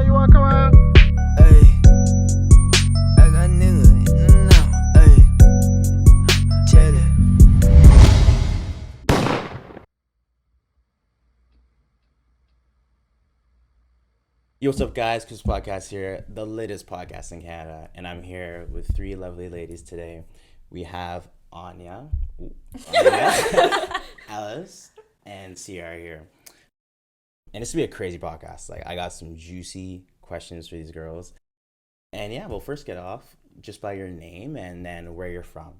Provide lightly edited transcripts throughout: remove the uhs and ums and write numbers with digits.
you want to come out? Hey, I got nigga, no, hey, chillin'. Yo, what's up, guys? Chris Podcast here, the latest podcast in Canada, and I'm here with three lovely ladies today. We have Anya, Ellis, and Sierra here. And this will be a crazy podcast. Like, I got some juicy questions for these girls. And yeah, we'll first get off just by your name and then where you're from.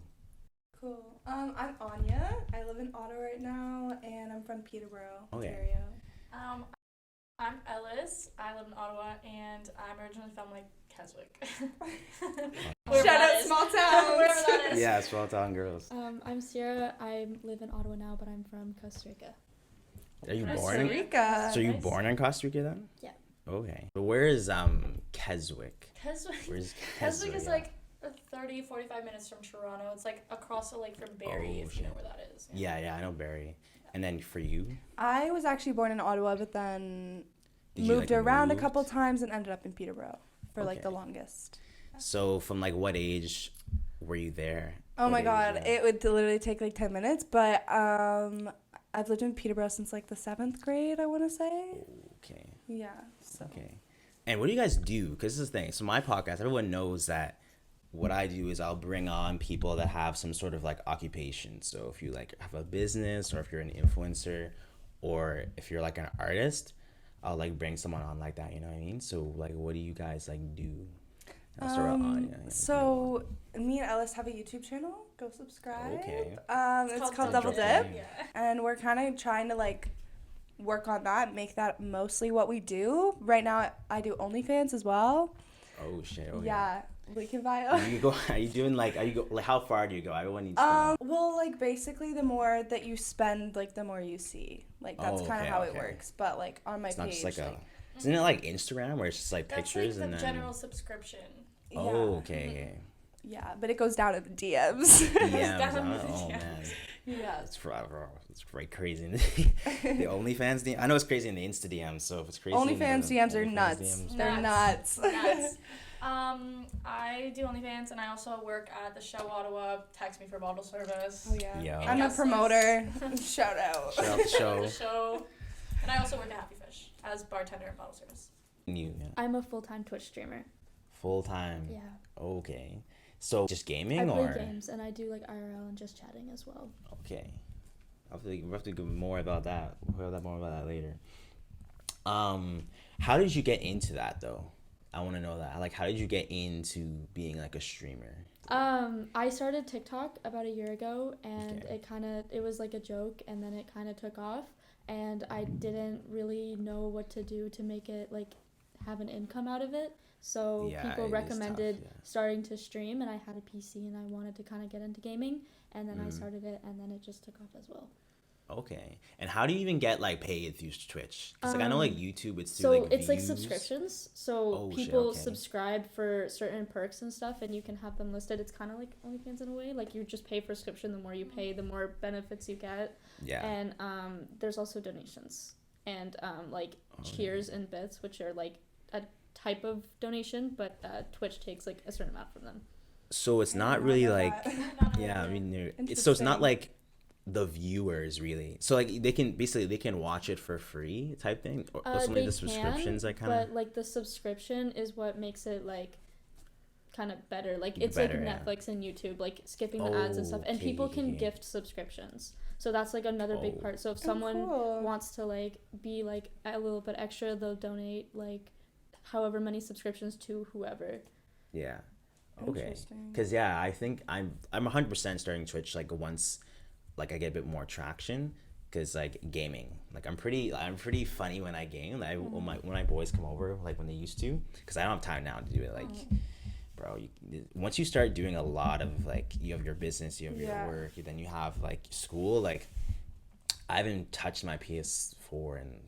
Cool. I'm Anya. I live in Ottawa right now, and I'm from Peterborough, Okay. Ontario. I'm Ellis. I live in Ottawa, and I'm originally from Keswick. Shout out small towns. Wherever that is. Yeah, small town girls. I'm Sierra. I live in Ottawa now, but I'm from Costa Rica. Are you Costa born in? Rica. So you Nice. born in Costa Rica then? Yeah. Okay. But where is Keswick? Keswick. Where's Keswick is yeah. like 30, 45 minutes from Toronto. It's like across the lake from Barrie, if you know where that is. Yeah, I know Barrie. And then for you? I was actually born in Ottawa, but then Did you, moved like, around move? a couple times and ended up in Peterborough for Okay. the longest. So from what age were you there? Oh What my age, god, yeah? it would literally take 10 minutes, but I've lived in Peterborough since the 7th grade, I want to say. Okay. Yeah, so. Okay. And what do you guys do? Because this is the thing. So my podcast, everyone knows that what I do is I'll bring on people that have some sort of occupation. So if you have a business, or if you're an influencer, or if you're an artist, I'll bring someone on like that. You know what I mean? So what do you guys do? I'll start with Anya. So me and Ellis have a YouTube channel. Go subscribe. Okay. It's called Double Dip. Interesting. Yeah. And we're kind of trying to work on that, make that mostly what we do. Right now I do OnlyFans as well. Oh shit. Okay. Yeah, link in bio. You go. Are you doing how far do you go? Everyone needs to know. Well, basically the more that you spend, the more you see. That's Oh, kind of okay, how okay. it works. But on my It's not page, just isn't it like Instagram where it's just That's pictures the and then general subscription. yeah, Oh, okay. yeah, but it goes down to the DMs. DMs. Down huh? the Oh DMs. man. Yeah. It's quite crazy in the OnlyFans DM. I know it's crazy in the Insta DMs, so if it's crazy in OnlyFans the DMs are OnlyFans nuts. DMs, They're Nuts. nuts. Nuts. I do OnlyFans, and I also work at the Show Ottawa. Text me for bottle service. Oh yeah. Yo. I'm a Yes, promoter. Shout out. Shout out the show. The show. And I also work at Happy Fish as bartender and bottle service. New, yeah. I'm a full-time Twitch streamer. Full time. Yeah. Okay. So just gaming I play or games and I do IRL and just chatting as well. okay. We'll have to go more about that. We'll hear more about that later. How did you get into that though? I want to know that. How did you get into being a streamer? I started TikTok about a year ago, and Okay. it was a joke, and then it kind of took off, and I didn't really know what to do to make it have an income out of it. So Yeah, people it is recommended tough, yeah. starting to stream, and I had a PC and I wanted to kind of get into gaming, and then I Mhm. started it, and then it just took off as well. Okay. And how do you even get paid through Twitch? Because I know YouTube it's So through it's views. subscriptions. So Oh, shit, people okay. subscribe for certain perks and stuff, and you can have them listed. It's kind of like OnlyFans in a way. You just pay for subscription. The more you pay, the more benefits you get. Yeah. And there's also donations and cheers and bits, which are a type of donation, but Twitch takes a certain amount from them. So it's not really yeah, I mean so it's not Interesting. the viewers really. So they can watch it for free type thing, or it's only They the subscriptions can, kind of. but the subscription is what makes it kind of better. It's Better, yeah. Netflix and YouTube, skipping the ads and stuff, and Okay, people can okay. gift subscriptions. So that's another big Oh. part. So if someone cool. wants to be a little bit extra, they'll donate however many subscriptions to whoever. Yeah. Okay. Interesting. Because I think I'm 100% starting Twitch once I get a bit more traction. Because gaming, I'm pretty funny when I game. When my boys come over, when they used to, because I don't have time now to do it. Bro, once you start doing a lot of you have your business, you have your Yeah. work, then you have school. I haven't touched my PS4 in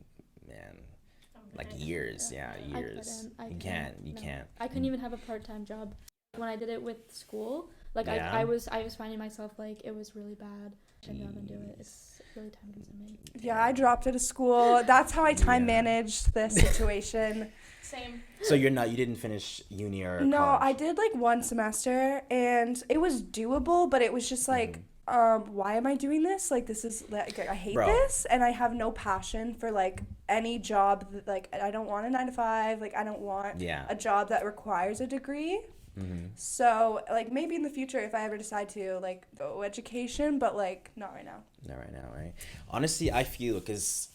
years. Yeah, years. You can't. I couldn't even have a part-time job when I did it with school. Yeah. I was finding myself it was really bad. I couldn't even do it. It's really time consuming. Yeah, I dropped out of school. That's how I time Yeah. managed this situation. Same. So you didn't finish uni or No, college? I did like one semester and it was doable, but it was just like, why am I doing this? Like, this is like, I hate Bro. this, and I have no passion for like any job that, like, I don't want a 9 to 5. Like, I don't want Yeah. a job that requires a degree. Mm-hmm. So like maybe in the future if I ever decide to like go education, but like not right now. Not right now, right? Honestly, I feel because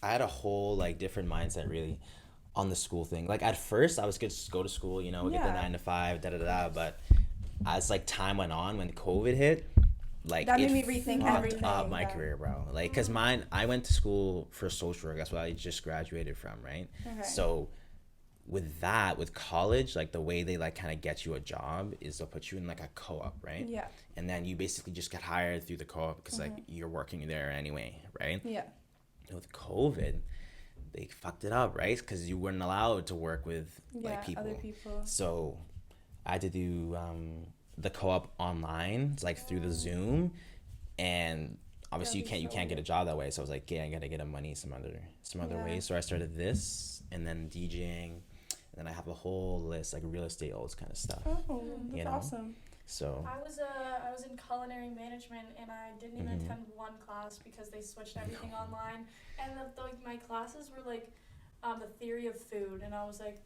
I had a whole like different mindset really on the school thing. Like at first, I was good to go to school, you know, get the Yeah. 9 to 5, da da da. But as like time went on, when COVID hit, like That it made me rethink fucked everything, up my yeah. career, bro. Like, cause I went to school for social work. That's what I just graduated from, right? Okay. So with college, like the way they like kind of get you a job is they'll put you in like a co-op, right? Yeah. And then you basically just get hired through the co-op because like you're working there anyway, right? Yeah. With COVID, they fucked it up, right? Because you weren't allowed to work with Yeah, like people. other people. So I had to do the co-op online, like through the Zoom, and obviously you can't get a job that way. So I was like, yeah, I gotta get money some other Yeah. way. So I started this, and then DJing, and then I have a whole list like real estate, all this kind of stuff. Oh, that's You know? awesome. So I was in culinary management, and I didn't even attend one class because they switched everything online. And my classes were like the theory of food, and I was like,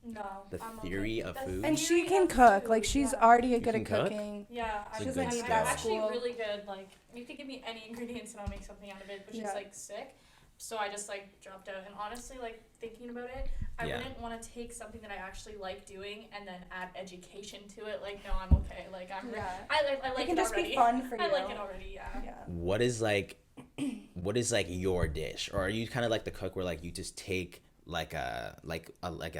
no. The I'm theory of The food? And theory she can of cook. food, Like she's yeah. already You good at can cook? cooking. Yeah, It's a I'm good I'm skill. actually School. really good. Like, you could give me any ingredients and I'll make something out of it, which is Yeah. like sick. So I just like dropped out. And honestly, like thinking about it, I Yeah. wouldn't want to take something that I actually like doing and then add education to it. Like, no, I'm okay. Like, Yeah. I like It can it just already. be fun for you. I like it already. Yeah. Yeah. what is like your dish, or are you kind of like the cook where like you just take like a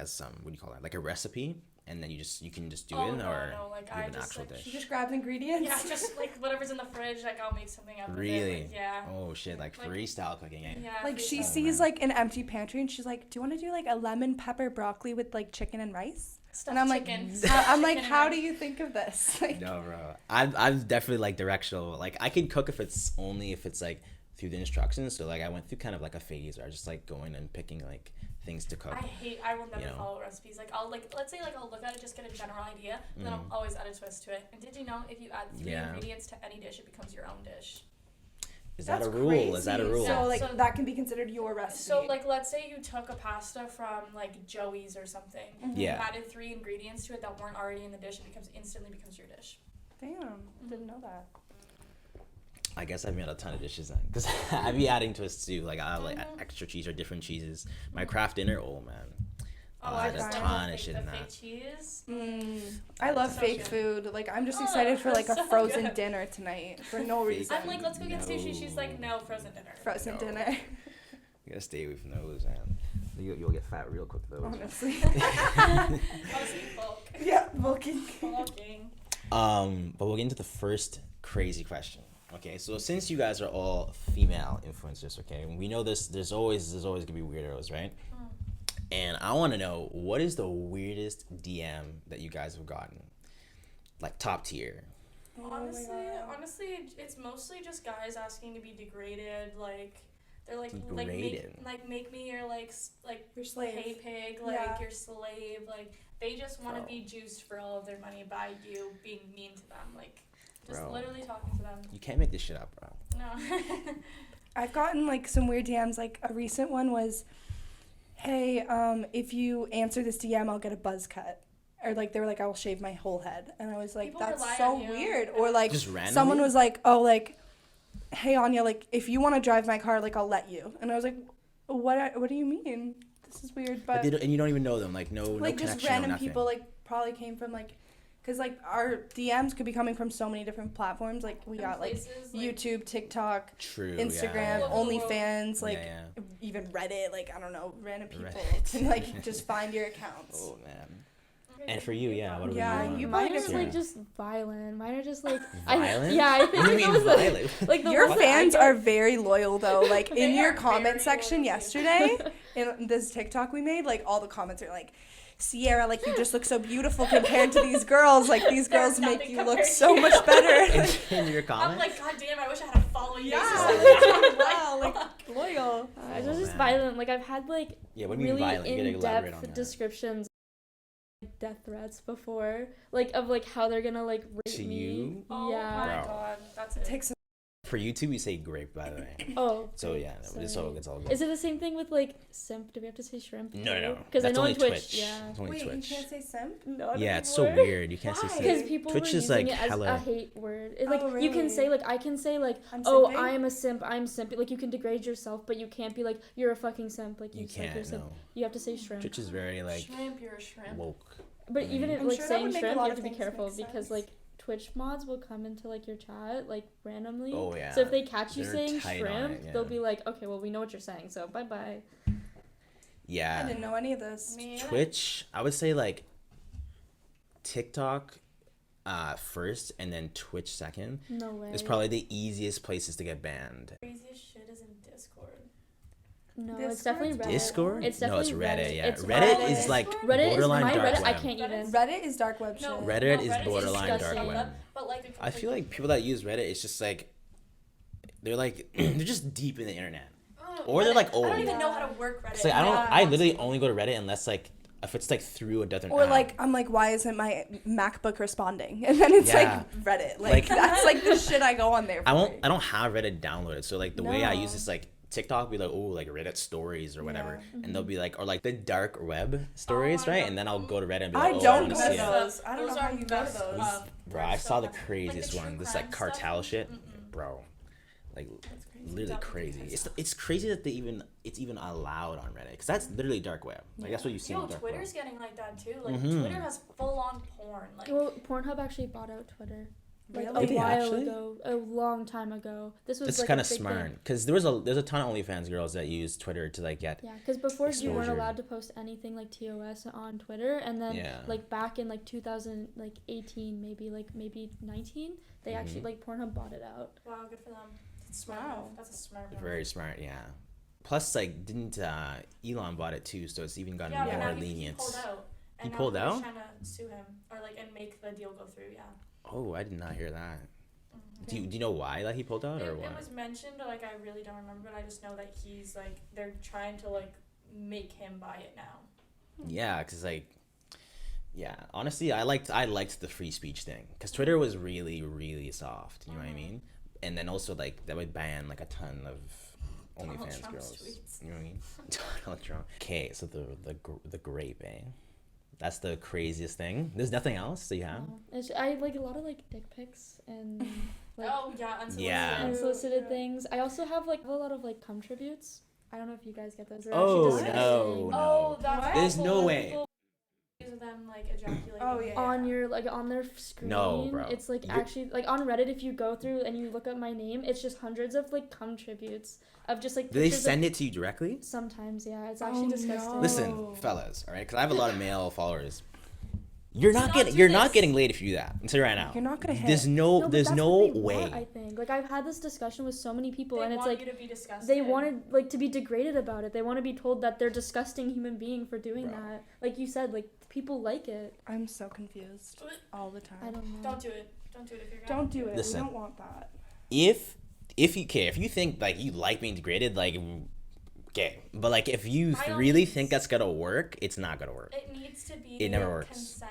some, what do you call it, like a recipe, and then you can just do Oh, it, no, or no, like, you have I an just, actual like, dish? She just grabs ingredients. Yeah, just like whatever's in the fridge, like I'll make something out of it. Really? Like, yeah. Oh shit, like Like- freestyle cooking, eh? Yeah. Like she freestyle. sees like an empty pantry and she's like, "Do you want to do like a lemon pepper broccoli with like chicken and rice?" Stuffed And I'm like, chicken. I'm like, Chicken and how rice. do you think of this? Like, No, bro. I'm definitely like directional. Like I can cook if it's like through the instructions. So like I went through kind of like a phase where I was just like going and picking like things to cook. I will never You know? follow recipes. Like I'll let's say like I'll look at it, just get a general idea, and then I'll always add a twist to it. And did you know if you add 3 Yeah. ingredients to any dish, it becomes your own dish? Is that that's a rule? crazy. Is that a rule? So like So- that can be considered your recipe. So like let's say you took a pasta from like Joey's or something. Yeah. You added 3 ingredients to it that weren't already in the dish, it instantly becomes your dish. Damn, didn't know that. I guess I've made a ton of dishes then, because I be adding twists too. Like I like extra cheese or different cheeses. My craft dinner, oh man, I had a love ton the of shit in fake that. cheese. I love So fake good. food. Like I'm just Oh, excited for like a so frozen good. dinner tonight for no Fake reason. I'm like, let's go get sushi. She's like, no, frozen dinner. Frozen No. dinner, You gotta stay away from those, man. You'll get fat real quick though. honestly. Honestly, bulk. Yeah, bulking. Bulking. But we'll get into the first crazy question. Okay, so since you guys are all female influencers, okay, we know there's always gonna be weirdos, right? And I want to know, what is the weirdest DM that you guys have gotten, like top tier? Honestly, it's mostly just guys asking to be degraded. Like they're like Degraded. make me your like Your slave. pay pig, like Yeah. your slave. Like they just want to Bro. be juiced for all of their money by you being mean to them. Like just Bro. literally talking to them. You can't make this shit up, bro. No. I've gotten like some weird DMs. Like a recent one was, "Hey, if you answer this DM, I'll get a buzz cut." Or like they were like, "I will shave my whole head," and I was like, People "That's rely so on you. weird." Or like Just randomly? someone was like, "Oh, like, hey Anya, like if you want to drive my car, like I'll let you." And I was like, "What do you mean? This is weird." But And you don't even know them, like no like connection, just random no nothing. people like probably came from like, because like our DMs could be coming from so many different platforms. Like we got like Places, like, YouTube, TikTok, True. Instagram, Yeah. All over the world. OnlyFans, like Yeah, even Reddit. Like I don't know, random people Reddit. can like just find your accounts. Oh man. And for you, yeah. What Yeah, about you Mine probably are just like just violent. Mine are just like Violent? I think What do you that mean was violent? like the Your one that I fans get- are very loyal though. Like in They your are comment very section loyal. yesterday, in this TikTok we made, like all the comments are like, "Sierra, like you just look so beautiful compared to these girls. Like these There's girls make nothing you look compared so to much you." better." In your I'm comments? like, God damn, I wish I had a following Yeah, basis. like, wow, like Loyal. It's Oh, just man. violent. Like I've had like Yeah, what do you mean really violent? You gotta elaborate on in-depth that. descriptions, like death threats before, like of like how they're gonna like rape To me. you? Oh Yeah. my Bro. god, that's it. Takes For you two, we say grape, by the way. Oh. So yeah, Sorry. it's all good. Is it the same thing with like simp? Do we have to say shrimp? No. Because I That's know only on Twitch. Twitch. Yeah. It's only Wait, Twitch. you can't say simp? Not Yeah, it's so anymore. weird. You can't say Why? Because simp. people Twitch were is, using like, it as hella- a hate word. It's like Oh, you can really? say like I can say like I'm oh simping? I am a simp, I'm simp. Like you can degrade yourself, but you can't be like you're a fucking simp. Like You just, like, you're can't, simp. no. You have to say shrimp. Twitch is very like Shrimp, you're a shrimp. woke. But even if I'm like sure that saying would make a shrimp, lot you have of to be things careful make because sense. like Twitch mods will come into like your chat like randomly. Oh yeah. So if they catch you They're saying tight on shrimp, it, yeah. they'll be like, okay, well we know what you're saying, so bye bye. I Yeah. didn't know any of this. Me either. Twitch, I would say like TikTok first and then Twitch second. No way. It's probably the easiest places to get banned. Craziest shit is in Discord. no, Discord's it's definitely Reddit. Discord? It's no, it's definitely Reddit. Yeah, It's Reddit is Reddit. like Reddit is borderline my dark Reddit. web. I can't even. Reddit is dark web shit. No, Reddit no, is Reddit borderline dark disgusting. web. But like, I feel like people that use Reddit, it's just like they're like they're just deep in the internet. Or they're, like, I old. don't even know how to work Reddit. It's like I Yeah. literally only go to Reddit unless like if it's like through a different Or app. like I'm like, why isn't my MacBook responding? And then it's Yeah. like Reddit. Like, Like- that's like the shit I go on there for. I don't have Reddit downloaded, so like the way I use No. this like TikTok be like, oh, like Reddit stories or whatever, Yeah. and they'll be like, or like the dark web stories, my right? God. And then I'll go to Reddit and be I like, oh, I don't want to go see to it. those. I don't Those know how are you go to best, those. Bro, I saw the Like craziest true one. This crime like cartel stuff? shit, Mm-mm. bro. Like That's crazy. literally Definitely crazy. crazy. It's crazy that it's even allowed on Reddit because that's literally dark web. Like that's what you see Yo, on dark web. Twitter's getting like that too. Like Mhm. Twitter has full on porn. Like Well, Pornhub actually bought out Twitter. Like Really? a Did they while actually? ago, a long time ago. This was It's like kind a of big smart thing. because there's a ton of OnlyFans girls that use Twitter to like get Yeah, because before you weren't Exposure. allowed to post anything like TOS on Twitter, and then Yeah. like back in like 2018, maybe 19, they actually Mhm. like Pornhub bought it out. wow, good for them. That's smart. Wow. Move. That's a smart move. very smart. Yeah. Plus, like, didn't Elon bought it too, so it's even gotten Yeah, but more now lenient. he pulled out. He And now pulled Twitter's out? trying to sue him or like and make the deal go through. Yeah. Oh, I did not hear that. Mhm. Do you know why that he pulled out or It what? was mentioned, like I really don't remember, but I just know that he's like they're trying to like make him buy it now. Yeah, cause like, yeah, honestly, I liked the free speech thing, cause Twitter was really soft. You know what I mean? And then also like that would ban like a ton of Donald OnlyFans Trump's girls. tweets. You know what I mean? Donald Trump. Okay, so the grape, eh? That's the craziest thing. There's nothing else that you have. I like a lot of like dick pics and like Oh yeah, unsolicited. Yeah. unsolicited things. I also have like a lot of like cum tributes. I don't know if you guys get those. They're Oh, actually disgusting. no. Oh, that's What? There's awful no when way. people use them like ejaculating. Oh, yeah. On your like on their screen. No, bro. It's like You're- actually like on Reddit if you go through and you look up my name, it's just hundreds of like cum tributes of just like Do they pictures send it to you directly? of, sometimes, yeah. It's actually Oh, disgusting. no. Listen, fellas, all right, because I have a lot of male followers. You're not not getting do you're this. not getting laid if you do that. I'm telling you right now. You're not gonna hit. There's but there's that's no what they way. want, I think. Like I've had this discussion with so many people They and it's want like you to be disgusted. they wanted like to be degraded about it. They want to be told that they're a disgusting human being for doing Bro. that. Like you said, like people like it. I'm so confused all the time. I don't know. Don't do it. Don't do it if you're. Don't do it. Listen. We don't want that. If you care, if you think like you like being degraded, like okay, but like if you By all really means. think that's gonna work, it's not gonna work. It needs to be. It never works. Consent.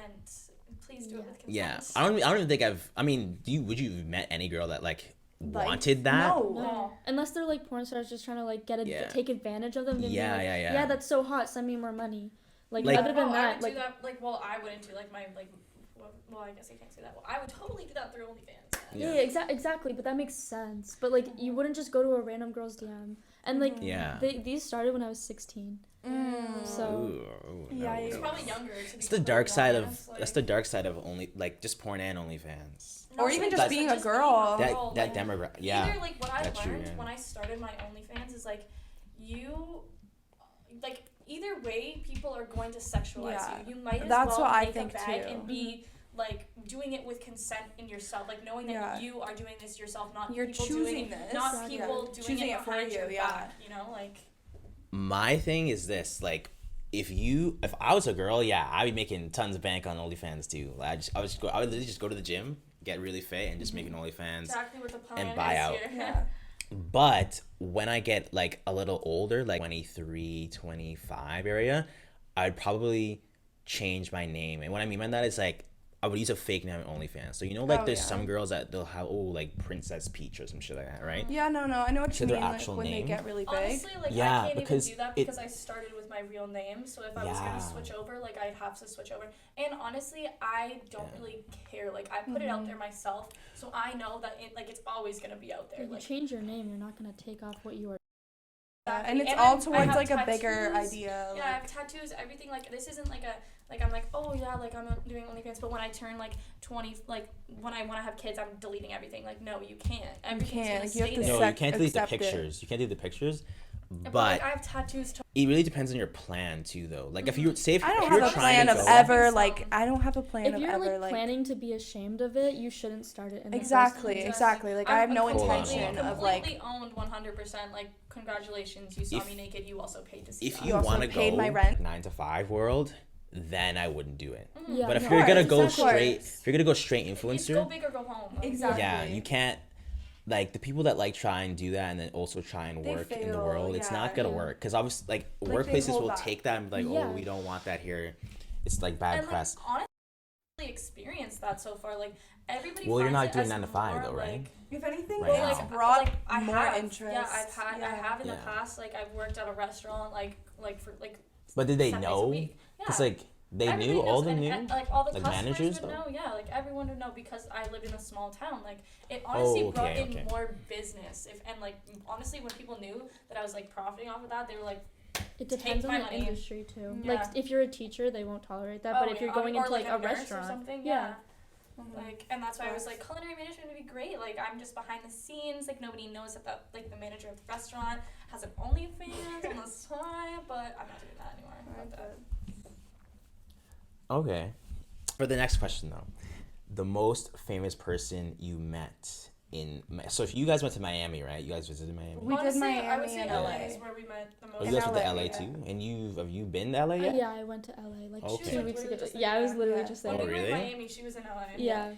Please do it with consent. Yeah, I don't even think I mean, would you have met any girl that like Like, wanted that? No. No. Unless they're like porn stars just trying to like Yeah. take advantage of them. And Yeah, be like, yeah. Yeah, that's so hot. Send me more money. Like, Like- other than I that, would like do that. Like, well, I wouldn't do like my like. Well, I guess I can't say that. Well, I would totally do that through OnlyFans. yeah, exactly. But that makes sense. But like you wouldn't just go to a random girl's DM. And like Yeah. these started when I was 16. So Ooh, Yeah, It's yeah. probably younger. To It's be the dark completely side of honest, that's the dark side of only like just porn and OnlyFans. No, Or even so just being a girl. That girl, that like, demographic, yeah. Either like what I That's true, learned yeah. when I started my OnlyFans is like you like either way people are going to sexualize Yeah. you. You might as That's well what I make think a bag too. and be like doing it with consent in yourself, like knowing that Yeah. you are doing this yourself, not You're people choosing doing this. it, not Exactly. people Yeah. doing Choosing it it for behind you, your yeah. back, you know, like My thing is this, like, if I was a girl, yeah, I'd be making tons of bank on OnlyFans too. Like, I would literally just go to the gym, get really fit, and just make an OnlyFans exactly what the plan and buy is out. here. Yeah. But when I get like a little older, like 23, 25 area, I'd probably change my name. And what I mean by that is like I would use a fake name on OnlyFans. So like Oh, there's yeah. some girls that they'll have like Princess Peach or some shit like that, right? Yeah, no, I know what So you their mean. Like actual when name? they get really big. Honestly, like Yeah, I can't because even do that it- because I started with my real name. So if I was Yeah. gonna switch over, like I'd have to switch over. And honestly, I don't really care. Like I put it out there myself, so I know that it's always gonna be out there. If you Like change your name, you're not gonna take off what you are. And it's And all I towards have like a bigger tattoos. idea. Yeah, I have tattoos, everything. Like this isn't like I'm like, oh yeah, like I'm doing OnlyFans, but when I turn like 20, like when I want to have kids, I'm deleting everything. Like no, you can't. Everything's can't. gonna Like, you have stay to there. No, you can't delete the accept it. pictures. You can't delete the pictures. But But like, I have tattoos. it really depends on your plan too, though. Like if you say if I don't if you're have a trying plan to of go, ever Some. like I don't have a plan If of you're ever like planning to be ashamed of it, you shouldn't start it in the first Exactly, place. exactly. Like I have no Hold on, intention hold on. of like completely owned 100%. Like congratulations, you saw If- me naked. You also paid to see if that. you also want to paid go my rent. 9 to 5 world, then I wouldn't do it. Yeah, But if no. you're gonna Of go course. straight, if you're gonna go straight It's influencer, go big or go home. Like, Exactly. yeah, you can't. Like the people that like try and do that and then also try and They work in the fail, world, it's not yeah. gonna Yeah. work because obviously like they workplaces hold will back. take that and be like, Yeah. oh, we don't want that here. It's like bad And press. like honestly, experienced that so far. Like everybody. Well, you're finds not it doing as 9 to 5 more, though, right? like, if anything, Right it's now. like brought like, I more have, interest. Yeah, I have in the Yeah. past. Like I've worked at a restaurant. Like for like. But did they 7 days a know? week. Because Yeah. like they Everybody knew, all knows, them and, knew. like all the Like, customers managers, would though? know. Yeah, like everyone would know because I lived in a small town. Like it honestly Oh, brought okay, in okay. more business. Honestly, when people knew that I was like profiting off of that, they were like, It depends on my the money. industry too. Yeah. Like if you're a teacher, they won't tolerate that. oh, But if you're going or into like a nurse restaurant, or something, yeah. Like, and that's why I was like, culinary management would be great. Like, I'm just behind the scenes. Like, nobody knows that the manager of the restaurant has an OnlyFans on the side. But I'm not doing that anymore. Fuck that. Okay. For the next question though, the most famous person you met in so if you guys went to Miami, right? You guys visited Miami. We did Honestly, I Miami would say and LA LA. is where we met the most. Oh, you In guys went to LA, LA yeah. too? And have you been to LA yet? Yeah, I went to LA like Okay. 2 weeks Literally ago. just Yeah, I was there. literally Yeah. just When there. we were really? in Miami, she was in LA. Yeah.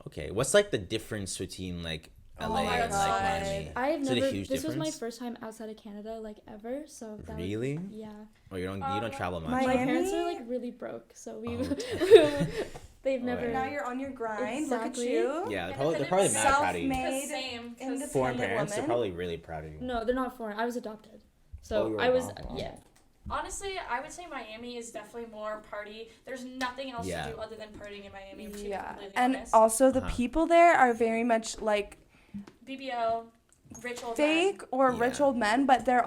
Okay. What's like the difference between like Oh LA my and like God. Miami? I have Is it a never. huge This was my difference? first time outside of Canada, like ever. So that Really? Was, yeah. Oh, you don't travel much. My My huh? parents are Miami? like really broke, so we. Oh, They've Oh, never. yeah. Now you're on your grind. Exactly. Look at you. Yeah, they're probably mad proud of you. Self-made. Same. 'Cause Independent Foreign parents, they're woman. probably really proud of you. No, they're not foreign. I was adopted, so Oh, you were I was. adopted. Yeah. honestly, I would say Miami is definitely more party. There's nothing else Yeah. to do other than partying in Miami. To be Yeah, completely and honest. also the Uh-huh. people there are very much like BBL, rich old fake or rich Yeah. old men, but they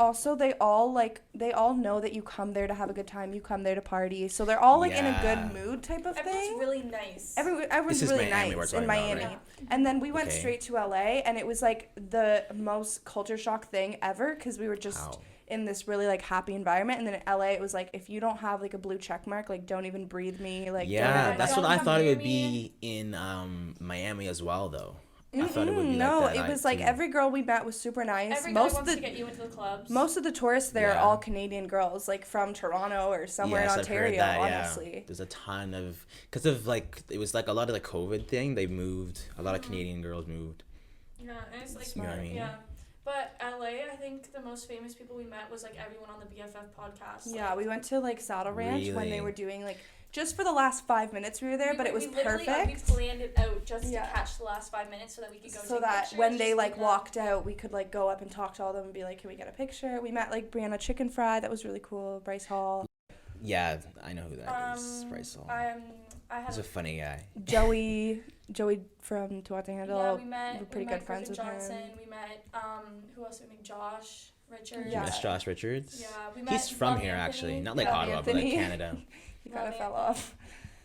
all know that you come there to have a good time, you come there to party, so they're all like in a Yeah. good mood type of men. Everyone's thing. really nice. Everyone's This is really Miami we're nice talking in about, Miami. right? And then we went Okay. straight to LA, and it was like the most culture shock thing ever because we were just Wow. in this really like happy environment. And then in LA, it was like if you don't have like a blue check mark, like don't even breathe me. Like don't Yeah, even, that's like, what I come thought it near would be in Miami as well, though. I thought it would be no, like that. it was like every girl we met was super nice. Every guy most of wants the to get you into the clubs. most of the tourists there Yeah. are all Canadian girls, like from Toronto or somewhere Yes, in I've heard Ontario. that, Honestly, yeah. There's a ton of because of like it was like a lot of the COVID thing. They moved. A lot of Canadian girls moved. Yeah, and it's like You know what I mean? yeah. But LA, I think the most famous people we met was like everyone on the BFF podcast. yeah, we went to like Saddle Ranch when Really? they were doing like just for the last 5 minutes we were there, but it was we perfect. planned it out just Yeah. to catch the last 5 minutes so that we could go So take that pictures, when they just like that. walked out, we could like go up and talk to all of them and be like, "Can we get a picture?" We met like Brianna Chicken Fry, that was really cool. Bryce Hall, Yeah, I know who that is. Bryce Hall. I had He's a funny guy. Joey from To Want to Handle. yeah, we met. we're pretty we met good friends Griffin with him. Johnson. We met who else did we meet? Josh, Richard. You Yeah. met Josh Richards. Yeah, we met. He's from Love here Anthony. actually, not like Love Ottawa, but like Anthony. Canada. He kind of Love fell Anthony. off.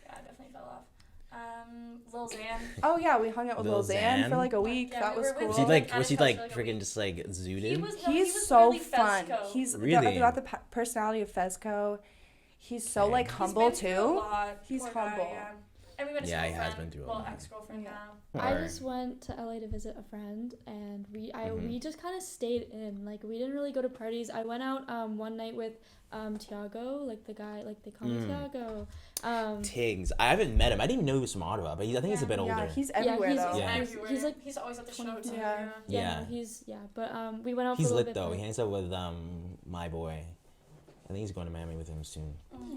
Yeah, I definitely fell off. Lil Xan. Oh yeah, we hung out with Lil Lil Xan Xan? for like a week. Yeah, that we was were with cool. Was he Well, like I was he touched like like a freaking week. just like zooted? He was He's so really fun. Fezco. He's Really? got the personality of Fezco. He's so Okay. like He's humble He's been through a too. lot. He's Poor guy, humble. yeah. And we went to Yeah, he has girlfriend, been through a well, lot. ex-girlfriend Yeah. now. I Or- just went to LA to visit a friend, and we Mhm. just kind of stayed in. Like, we didn't really go to parties. I went out one night with Tiago, like the guy, like they call me Tiago. Tiggs. I haven't met him. I didn't even know he was from Ottawa, but I think he's a bit older. Yeah, he's everywhere he's- though. Yeah. Everywhere. He's like he's always at the show 20. too. Yeah. Yeah. But we went out He's for a little lit bit. though. but- He hangs out with my boy. I think he's going to Miami with him soon.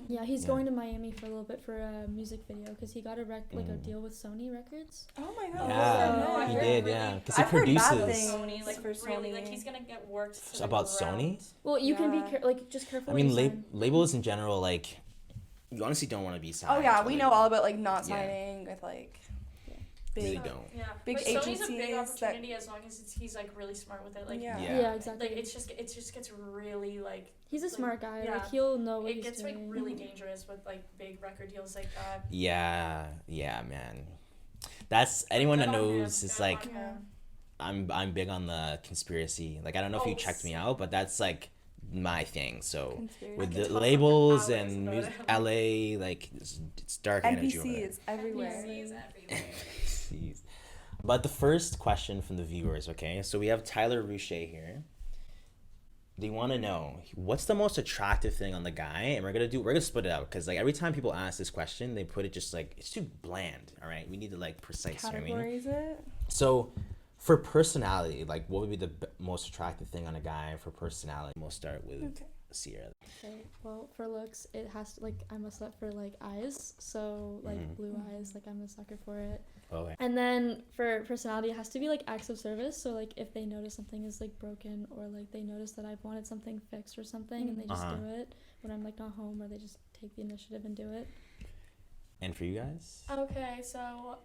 Yeah, he's Yeah. going to Miami for a little bit for a music video because he got a like a Mm. deal with Sony Records. Oh my god. Yeah, Oh, I he heard did. really- Yeah, because he I've heard bad produces. things. Sony, like for really, Sony. like he's gonna get worked. To the About ground. Sony? Well, you can be Yeah. just careful. I what mean, you sign. labels in general, like, you honestly don't want to be signed. Oh yeah, to a we know label. all about like not Yeah. signing with like big. Really So, don't. Yeah, Big but Sony's a big agencies that- opportunity as long as he's like really smart with it. Like Yeah. Yeah. exactly. like it just gets really like He's a like, smart guy. yeah. Like he'll know what it he's gets doing. like really dangerous with like big record deals like that. Yeah, man. That's anyone that Good on him, knows. It's good like on him. I'm big on the conspiracy. Like I don't know if you Oh, checked me out, but that's like my thing. So Conspiracy. with I the can talk for labels hours and about music, it. LA, like it's dark energy over there. NPCs everywhere. NPCs everywhere. Jeez. But the first question from the viewers, okay? So we have Tyler Rouchet here. They want to know what's the most attractive thing on the guy, and we're gonna split it out because like every time people ask this question, they put it just like it's too bland. All right, we need to like precise. You know what I mean? Categories it. So for personality, like what would be the most attractive thing on a guy for personality? We'll start with Okay. Sierra. Okay, well, for looks, it has to, like, I'm a slut for, like, eyes. So, like, Mhm. blue eyes, like, I'm a sucker for it. Okay. And then for personality, it has to be, like, acts of service. So, like, if they notice something is, like, broken or, like, they notice that I've wanted something fixed or something and they just do it when I'm, like, not home, or they just take the initiative and do it. And for you guys? Okay, so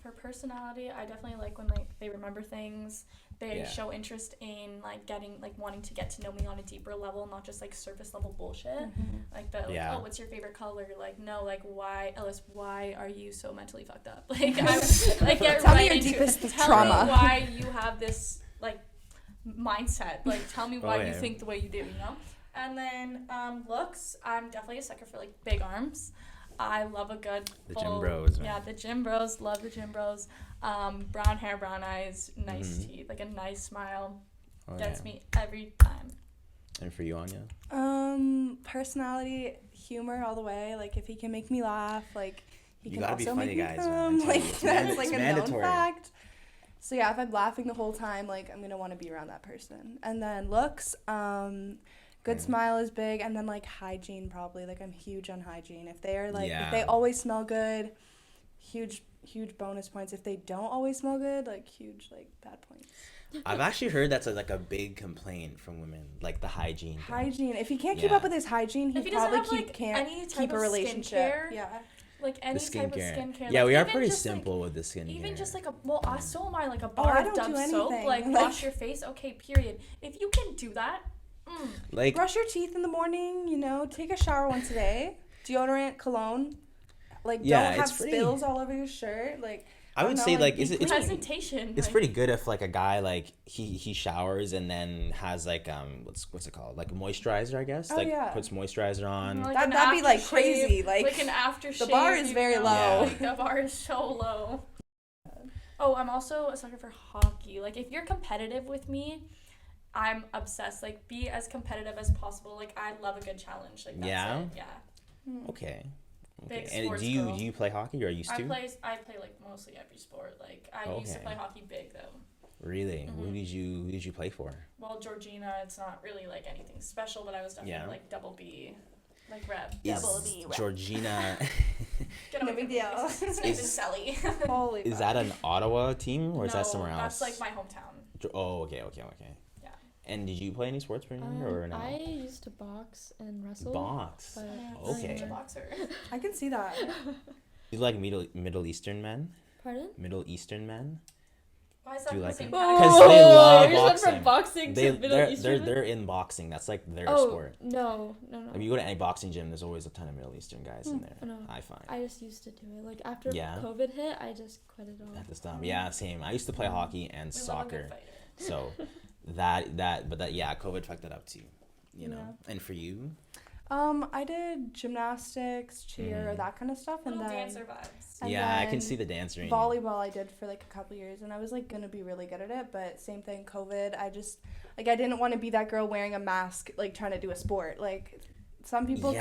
for personality, I definitely like when like they remember things. They Yeah. show interest in like getting like wanting to get to know me on a deeper level, not just like surface level bullshit. Like the like, Yeah. oh, what's your favorite color? Like no, like why, Ellis? Why are you so mentally fucked up? Like I like get Tell me right your into deepest tell trauma. me why you have this like mindset. Like tell me why you Okay. think the way you do. You know. And then looks, I'm definitely a sucker for like big arms. I love a good The full, gym bros, man. Yeah, the gym bros. Love the gym bros. Brown hair, brown eyes, nice Mhm. teeth, like a nice smile. Oh, Gets yeah. me every time. And for you, Anya? Personality, humor all the way. Like if he can make me laugh, like he You can gotta be also funny, make me guys, man. come. I tell Like you, it's that's like it's a mandatory. known fact. So yeah, if I'm laughing the whole time, like I'm gonna want to be around that person. And then looks, good Mm. smile is big, and then like hygiene probably. Like I'm huge on hygiene. If they are like Yeah. if they always smell good, huge bonus points. If they don't always smell good, like huge like bad points. I've actually heard that's like a big complaint from women, like the hygiene. thing. Hygiene. If he can't keep Yeah. up with his hygiene, If he he doesn't probably have, like, can't any type keep a of relationship. skincare, Yeah. Like any The type of skincare. skincare. Yeah, like, we are even pretty just, like, simple with the skincare. Even just like so am I. Like a I bar of don't Dove do soap. anything. Like Like- wash your face. Okay, period. If you can do that, like Brush your teeth in the morning, you know, take a shower once a day. Deodorant, cologne. Like Yeah, don't have it's pretty- spills all over your shirt. Like I would don't say know, like be it's presentation. it's like, pretty good if like a guy like he showers and then has like what's it called, like a moisturizer, I guess, Oh, like yeah. puts moisturizer on. like That'd an be, like, aftershave, crazy, like, an aftershave. the bar is you very know? low. Like, the bar is so low. Oh, I'm also a sucker for hockey. Like if you're competitive with me, I'm obsessed. Like be as competitive as possible. Like I love a good challenge. Like that's Yeah? it. Yeah. Okay. Big And sports do you girl. play hockey or used I to? play like mostly every sport. Like I used to Okay. play hockey big though. Really? Who Mhm. did you play for? Well, Georgina, it's not really like anything special, but I was definitely Yeah. like double B, like rep. Is Double B, right. Georgina Get No away big from me. deal. His name is Sally. holy is fuck. that an Ottawa team or is No, that somewhere else? That's like my hometown. Oh, okay. Yeah. And did you play any sports when you were younger or no? I used to box and wrestle. Box. But Okay. Such a boxer. I can see that. You like Middle Eastern men? Pardon? Middle Eastern men? Why is Do that you the like same it? category? 'Cause they love you're going boxing. from boxing to Middle they're Eastern. in boxing. That's like their Oh sport. no. If you go to any boxing gym, there's always a ton of Middle Eastern guys in there. No. I find. I just used to do it. Like after Yeah. COVID hit, I just quit it all. At this time, yeah, same. I used to play hockey and We love a good soccer, fighter. so that yeah, COVID fucked it up too, you know. Yeah. And for you, I did gymnastics, cheer, that kind of stuff, and Little then dancer vibes. and Yeah, I then can see the dancer in you. volleyball I did for like a couple years, and I was like gonna be really good at it, but same thing, COVID. I just like I didn't want to be that girl wearing a mask like trying to do a sport. Like some people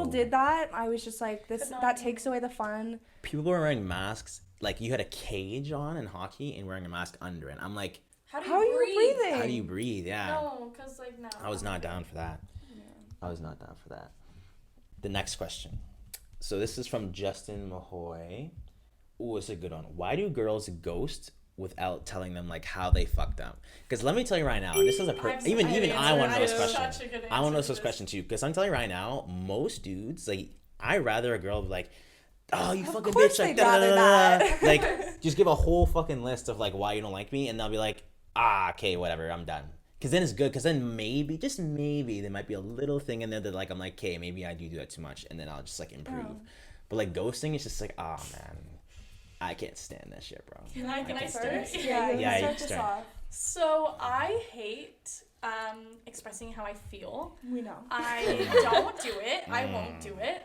did that. I was just like that takes away the fun. People were wearing masks. Like you had a cage on in hockey and wearing a mask under it. I'm like, How How are you breathing? how do you breathe? Yeah. No, because like no. I was not down for that. I was not down for that. The next question. So this is from Justin Mahoy. Ooh, it's a good one. Why do girls ghost without telling them like how they fucked up? Because let me tell you right now, and this is even I want to know this question. I want to know this question too. Because I'm telling you right now, most dudes like I rather a girl be like, oh, you fucking bitch, like like just give a whole fucking list of like why you don't like me, and they'll be like, okay, whatever, I'm done. Because then it's good, because then maybe, just maybe, there might be a little thing in there that, like, I'm like, okay, maybe I do that too much, and then I'll just, like, improve. Oh. But, like, ghosting is just like, oh, man, I can't stand that shit, bro. Can I can't start? stand it. Yeah, Yeah, you you start this start. off. So I hate expressing how I feel. We know. I don't do it. I won't do it.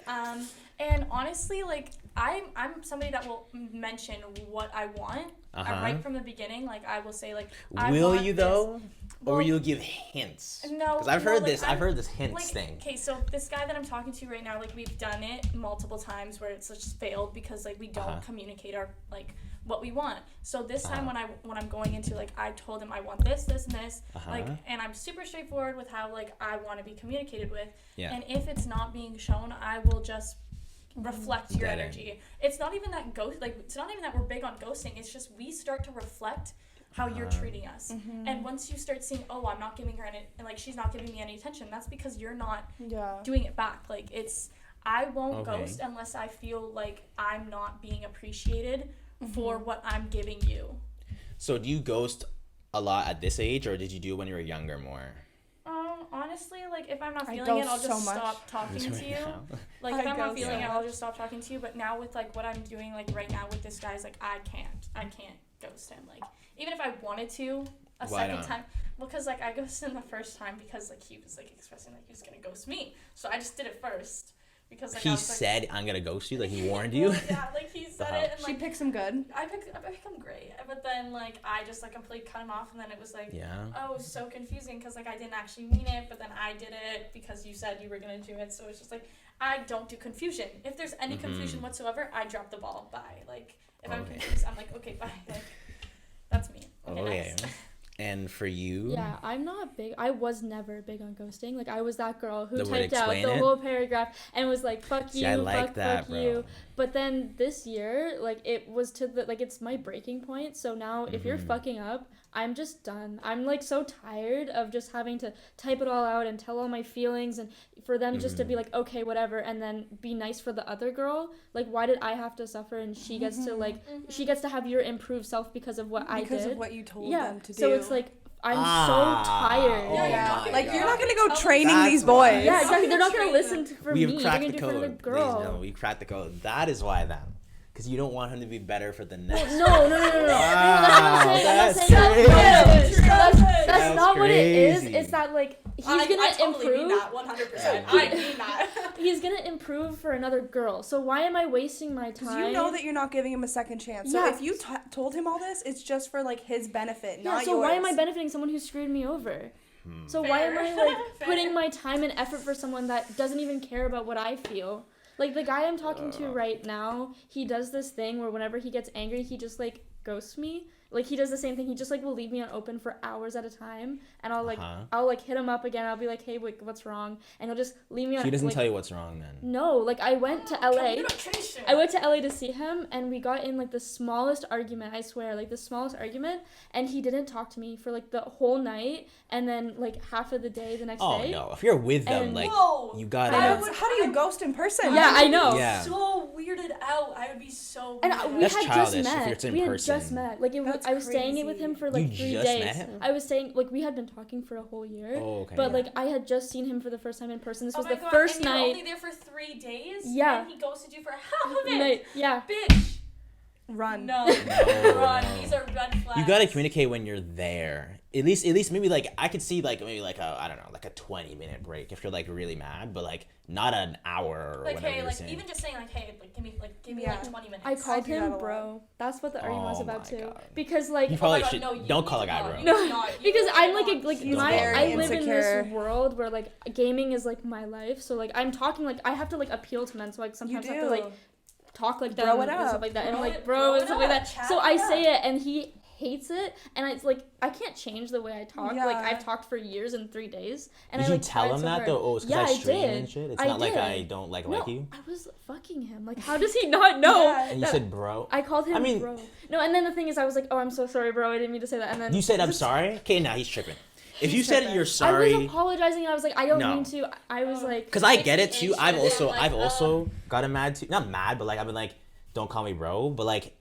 And honestly, like I'm somebody that will mention what I want right from the beginning. Like I will say like, I Will want you this. though, or Well, will you give hints? No, because I've no, heard like, this. I've heard this hints thing. Okay, so this guy that I'm talking to right now, like we've done it multiple times where it's just failed because like we don't communicate our like what we want. So this time when I'm going into like I told him I want this, this, and this, like, and I'm super straightforward with how like I want to be communicated with. Yeah. And if it's not being shown, I will just reflect your Dead energy. end. It's not even that it's not even that we're big on ghosting. It's just we start to reflect how you're treating us. And once you start seeing, oh, I'm not giving her any, and like she's not giving me any attention, that's because you're not doing it back. Like I won't ghost unless I feel like I'm not being appreciated for what I'm giving you. So do you ghost a lot at this age, or did you do it when you were younger more? Honestly, like if I'm not feeling it, I'll just stop talking to you. Like if I'm not feeling it, I'll just stop talking to you. But now with like what I'm doing, like right now with this guy's, like I can't ghost him. Like even if I wanted to second time, well, because like I ghosted him the first time because like he was like expressing like he was gonna ghost me, so I just did it first. Because like, he said, I'm gonna ghost you, like he warned you. Yeah, like he said it, and like She picks him good. I pick him great, but then like I just like completely cut him off, and then it was like, oh, it was so confusing because like I didn't actually mean it, but then I did it because you said you were gonna do it, so it's just like I don't do confusion. If there's any confusion whatsoever, I drop the ball. Bye. Like if I'm confused, I'm like, okay, bye. Like that's me. Okay. Next. And for you? Yeah, I'm not big. I was never big on ghosting. Like, I was that girl who That would typed out explain the it? whole paragraph and was like, fuck See, you, I like fuck bro. you. But then this year, like, it was to the, like, it's my breaking point. So now if you're fucking up, I'm just done. I'm, like, so tired of just having to type it all out and tell all my feelings and for them just to be like, okay, whatever, and then be nice for the other girl. Like, why did I have to suffer and she gets to, like, she gets to have your improved self because of what I did? Because of what you told them to do. So it's like, I'm so tired. Like, you're not going to go training these boys. Yeah, exactly. They're not going to listen for me. We've They're cracked going the to do it for the code. girl. No, we cracked the code. That is why then. Because you don't want him to be better for the next. No. That's not what it is. It's that, like, he's going to improve. I mean that 100%. I mean that. He's going to improve for another girl. So why am I wasting my time? Because you know that you're not giving him a second chance. So if you told him all this, it's just for, like, his benefit, not yours. So why am I benefiting someone who screwed me over? So why am I, like, putting my time and effort for someone that doesn't even care about what I feel? Like, the guy I'm talking to right now, he does this thing where whenever he gets angry, he just, like, ghosts me. Like, he does the same thing. He just, like, will leave me unopened for hours at a time. And I'll, like, hit him up again. I'll be like, hey, what's wrong? And he'll just leave me on. He doesn't tell you what's wrong then. No. Like, I went to LA. I went to LA to see him, and we got in, like, the smallest argument, I swear. Like, the smallest argument. And he didn't talk to me for, like, the whole night. And then, like, half of the day the next day. Oh, no. If you're with them, like, you gotta... How do you ghost in person? Yeah, I know. Yeah. So weirded out. I would be so weirded And we That's had childish just if met. it's in We had person. just met. Like, I was staying with him for, like, 3 just days. met him? I was staying, like, we had been talking for a whole year. Oh, okay. But, like, I had just seen him for the first time in person. This was the God, first and night. You were only there for 3 days? Yeah. And he ghosted you for half of it? Night. Yeah. Bitch. run. No, run. These are red flags. You gotta communicate when you're there. At least maybe like I could see like maybe like a, I don't know, like a 20-minute break if you're like really mad, but like not an hour or like, whatever hey, you're like saying. even just saying like, hey, like give me Yeah. like 20 minutes. I called do that a him lot. bro. That's what the argument was Oh about my too. God. Because like You probably God, should no, you don't need call a to guy not. bro. You no, need not. You because really I'm not. like He's my very I live in insecure. this world where like gaming is like my life. So like I'm talking like I have to like appeal to men. So like sometimes I have to like talk like that Bro it and up. stuff like that and Bro like it- bro bro and it stuff like up. that. Chat So it I up. say it and he hates it and it's like I can't change the way I talk. Like Yeah. I've talked for years in 3 days and Did I you like tell tried him so that hard. though? Oh, it's Yeah, because I I stream did. and shit. It's I not like did. I don't like you. I was fucking him. Like how does he not know? Yeah. And you that- said bro. I called him I mean- bro. No, and then the thing is I was like, "Oh, I'm so sorry, bro. I didn't mean to say that." And then You said I'm sorry. Okay, now he's tripping. If you said you're I was sorry, apologizing and I was like, "I don't No. mean to." I was like, because I Makes get me it too. anxious. I've Like, also gotten mad too. Not mad, but like I've been like, don't call me bro. But like,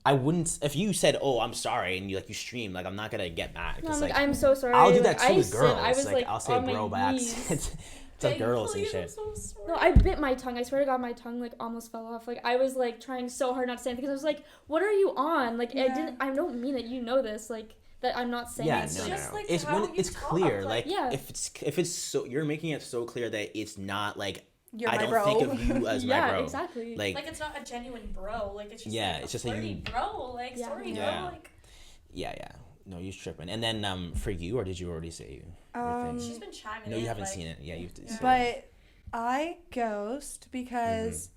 I wouldn't if you said, "Oh, I'm sorry," and you stream. Like I'm not gonna get mad. no, 'Cause, I'm like, like "I'm so sorry." I'll do Like, that too I with said- girls. I was like, I'll say on my bro by knees. accident to Dang, girls and please, I'm shit. so sorry. No, I bit my tongue. I swear to God, my tongue like almost fell off. Like I was like trying so hard not to say anything because I was like, "What are you on?" Like Yeah. I don't mean it. You know this. Like that I'm not saying. Yeah, it. no, just, no. like, It's how when you it's talk, clear. like- Like Yeah. if it's so you're making it so clear that it's not like You're I my don't bro. think of you as Yeah, my bro. exactly. Like Like it's not a genuine bro. Like it's just Yeah, like, it's just a that flirty you- bro. Like Yeah. sorry, Yeah. bro. Like yeah. No, you're tripping. And then for you, or did you already say your thing? she's been chiming. No, in, you haven't like, seen it. Yeah, you've seen it. But I ghost because,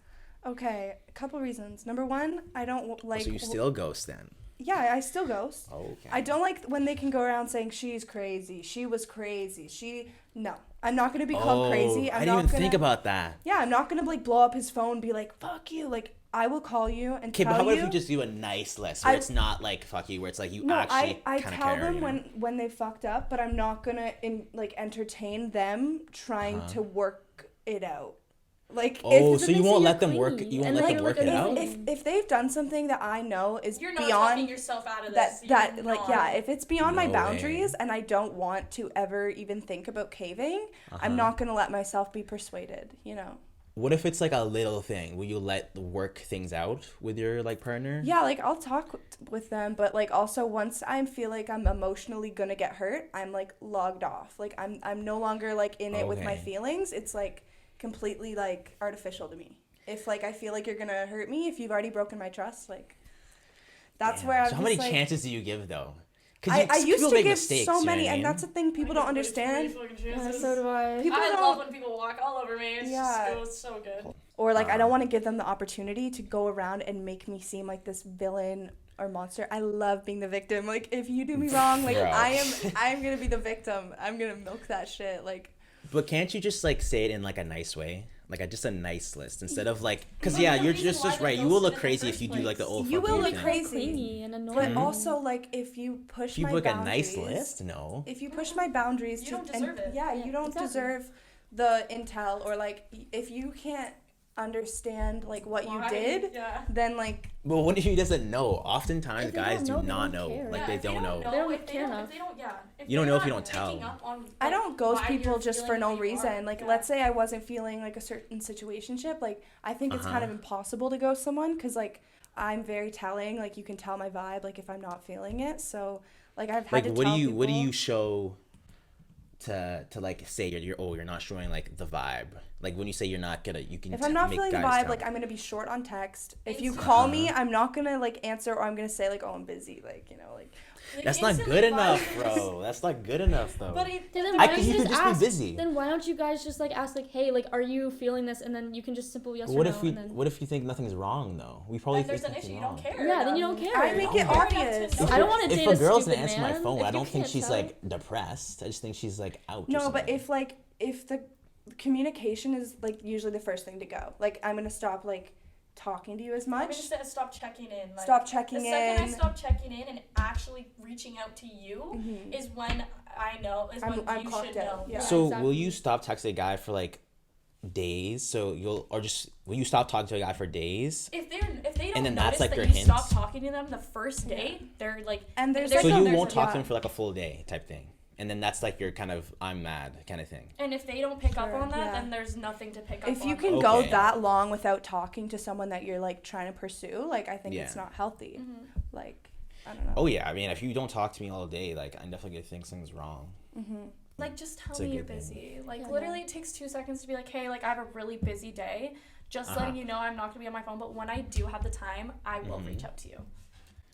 okay, a couple reasons. Number one, I don't like. So you still ghost then? Yeah, I still ghost. Okay. I don't like when they can go around saying she's crazy, she was crazy, no. I'm not gonna be called crazy. I'm I didn't not even gonna think about that. Yeah, I'm not gonna like blow up his phone and be like, fuck you. Like I will call you and Okay, tell but how about you. if you just do a nice list where I- it's not like fuck you, where it's like you No, actually I kind of tell care. them you know? when they fucked up, but I'm not gonna entertain them trying to work it out. Like Oh, Because so it you makes won't it let them clean. work. You won't And, let like, them you're, work like, it a- out. if they've done something that I know is You're not beyond talking yourself out of this. that You're like not. yeah, if it's beyond my No boundaries way. and I don't want to ever even think about caving, Uh-huh. I'm not gonna let myself be persuaded. You know. What if it's like a little thing? Will you let work things out with your like partner? Yeah, like I'll talk with them, but like also once I feel like I'm emotionally gonna get hurt, I'm like logged off. Like I'm no longer like in it with my Okay. feelings. It's like completely like artificial to me. If like I feel like you're gonna hurt me, if you've already broken my trust, like that's Damn. where I'm So how many just, like, chances do you give though? I used people to make give mistakes, so you know many, what I and mean? that's the thing people don't understand. Yeah, so do I. People I don't- love when people walk all over me. It's Yeah. just it was so good. Or like I don't want to give them the opportunity to go around and make me seem like this villain or monster. I love being the victim. Like if you do me wrong, like Bro. I'm gonna be the victim. I'm gonna milk that shit. Like But can't you just like say it in like a nice way? Like just a nice list instead of like, cause But yeah, the you're reason just why just they right. You will ghosted look in the crazy if first you do like the place. old. You fuck will you look thing. crazy. Clingy and annoying. but also like if you push If you my put like a boundaries, nice list, no. if you push my boundaries You to don't deserve it. yeah, Yeah, you don't exactly. deserve the intel or like if you can't understand like what you Why? did, Yeah. then like But what if he doesn't know? Oftentimes If they guys do don't know, they not don't know. care. Like Yeah, they if don't know. They don't if care enough. If they don't, yeah. You don't they're know if you not don't tell. picking up on, I like, don't ghost why people you're just for feeling no the way you reason. are. Like, Yeah. let's say I wasn't feeling like a certain situationship. Like, I think it's kind of impossible to ghost someone because, like, I'm very telling. Like, you can tell my vibe. Like, if I'm not feeling it. So, like, I've had Like to what do tell you what do people- you show to like say you're not showing like the vibe? Like when you say you're not gonna, you can. If I'm not make feeling the guys vibe, tell. like, I'm gonna be short on text. If you Instantly. call me, I'm not gonna like answer, or I'm gonna say like, oh, I'm busy. Like, you know, like. Like, That's not instantly good enough, vibe- bro. That's not good enough though. But it, Yeah, then I why think don't you you could just just ask? be busy. Then why don't you guys just like ask like, hey, like, are you feeling this? And then you can just simple yes What or if no. we? And then... What if you think nothing's wrong though? We probably then there's think an issue. nothing's You wrong. don't care. Yeah, then you enough. don't care. I make it Fair enough to obvious. know. I don't want to If date a a girl's stupid gonna answer my man. phone, If I you don't think can't she's tell. like depressed. I just think she's like out. or No, but something. if the communication is like usually the first thing to go. Like, I'm gonna stop like talking to you as I'm much. gonna say stop checking in. Like, Stop checking the second I in. stop checking in and actually reaching out to you Mhm. is when I know. Is when I'm you clocked should out, know. yeah. So exactly. will you stop texting a guy for like days? So will you stop talking to a guy for days? If they don't And then notice that's, like, that your you hints? stop talking to them the first day, they're like. And there's So like you there's won't a- talk to yeah. him for like a full day type thing. and then that's like your kind of I'm mad kind of thing. And if they don't pick up on that, yeah. then there's nothing to pick up on. If you can go Okay. that long without talking to someone that you're like trying to pursue, like I think Yeah. it's not healthy. Mm-hmm. Like, I don't know. Oh yeah, I mean, if you don't talk to me all day, like I definitely think something's wrong. Like, just tell It's a me you're good thing. busy. Like, Yeah, literally, it takes 2 seconds to be like, hey, like, I have a really busy day. Just Uh-huh. letting you know I'm not going to be on my phone. But when I do have the time, I will Mm-hmm. reach out to you.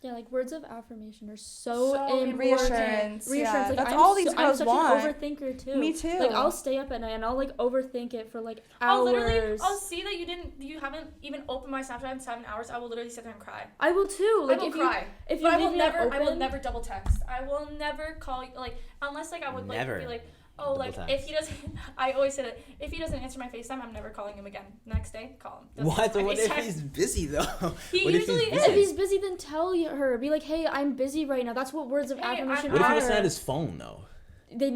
Yeah, like words of affirmation are so important. Reassurance. Yeah. Like, That's I'm all these I'm girls such want. an overthinker too. Me too. Like I'll stay up at night and I'll like overthink it for like I'll hours. literally, I'll see that you haven't even opened my Snapchat in 7 hours. I will literally sit there and cry. I will too. Like I will if cry. if you But I leave will me never, open, I will never double text. I will never call you, like, unless like I would like Never. be like, oh, like Double if text. he doesn't, I always say that if he doesn't answer my FaceTime, I'm never calling him again. Next day, call him. Doesn't What? answer my What if FaceTime. he's busy though? He What if usually he's is. If he's busy, then tell her. Be like, hey, I'm busy right now. That's what words of Hey, affirmation What if he are. doesn't have his phone though? They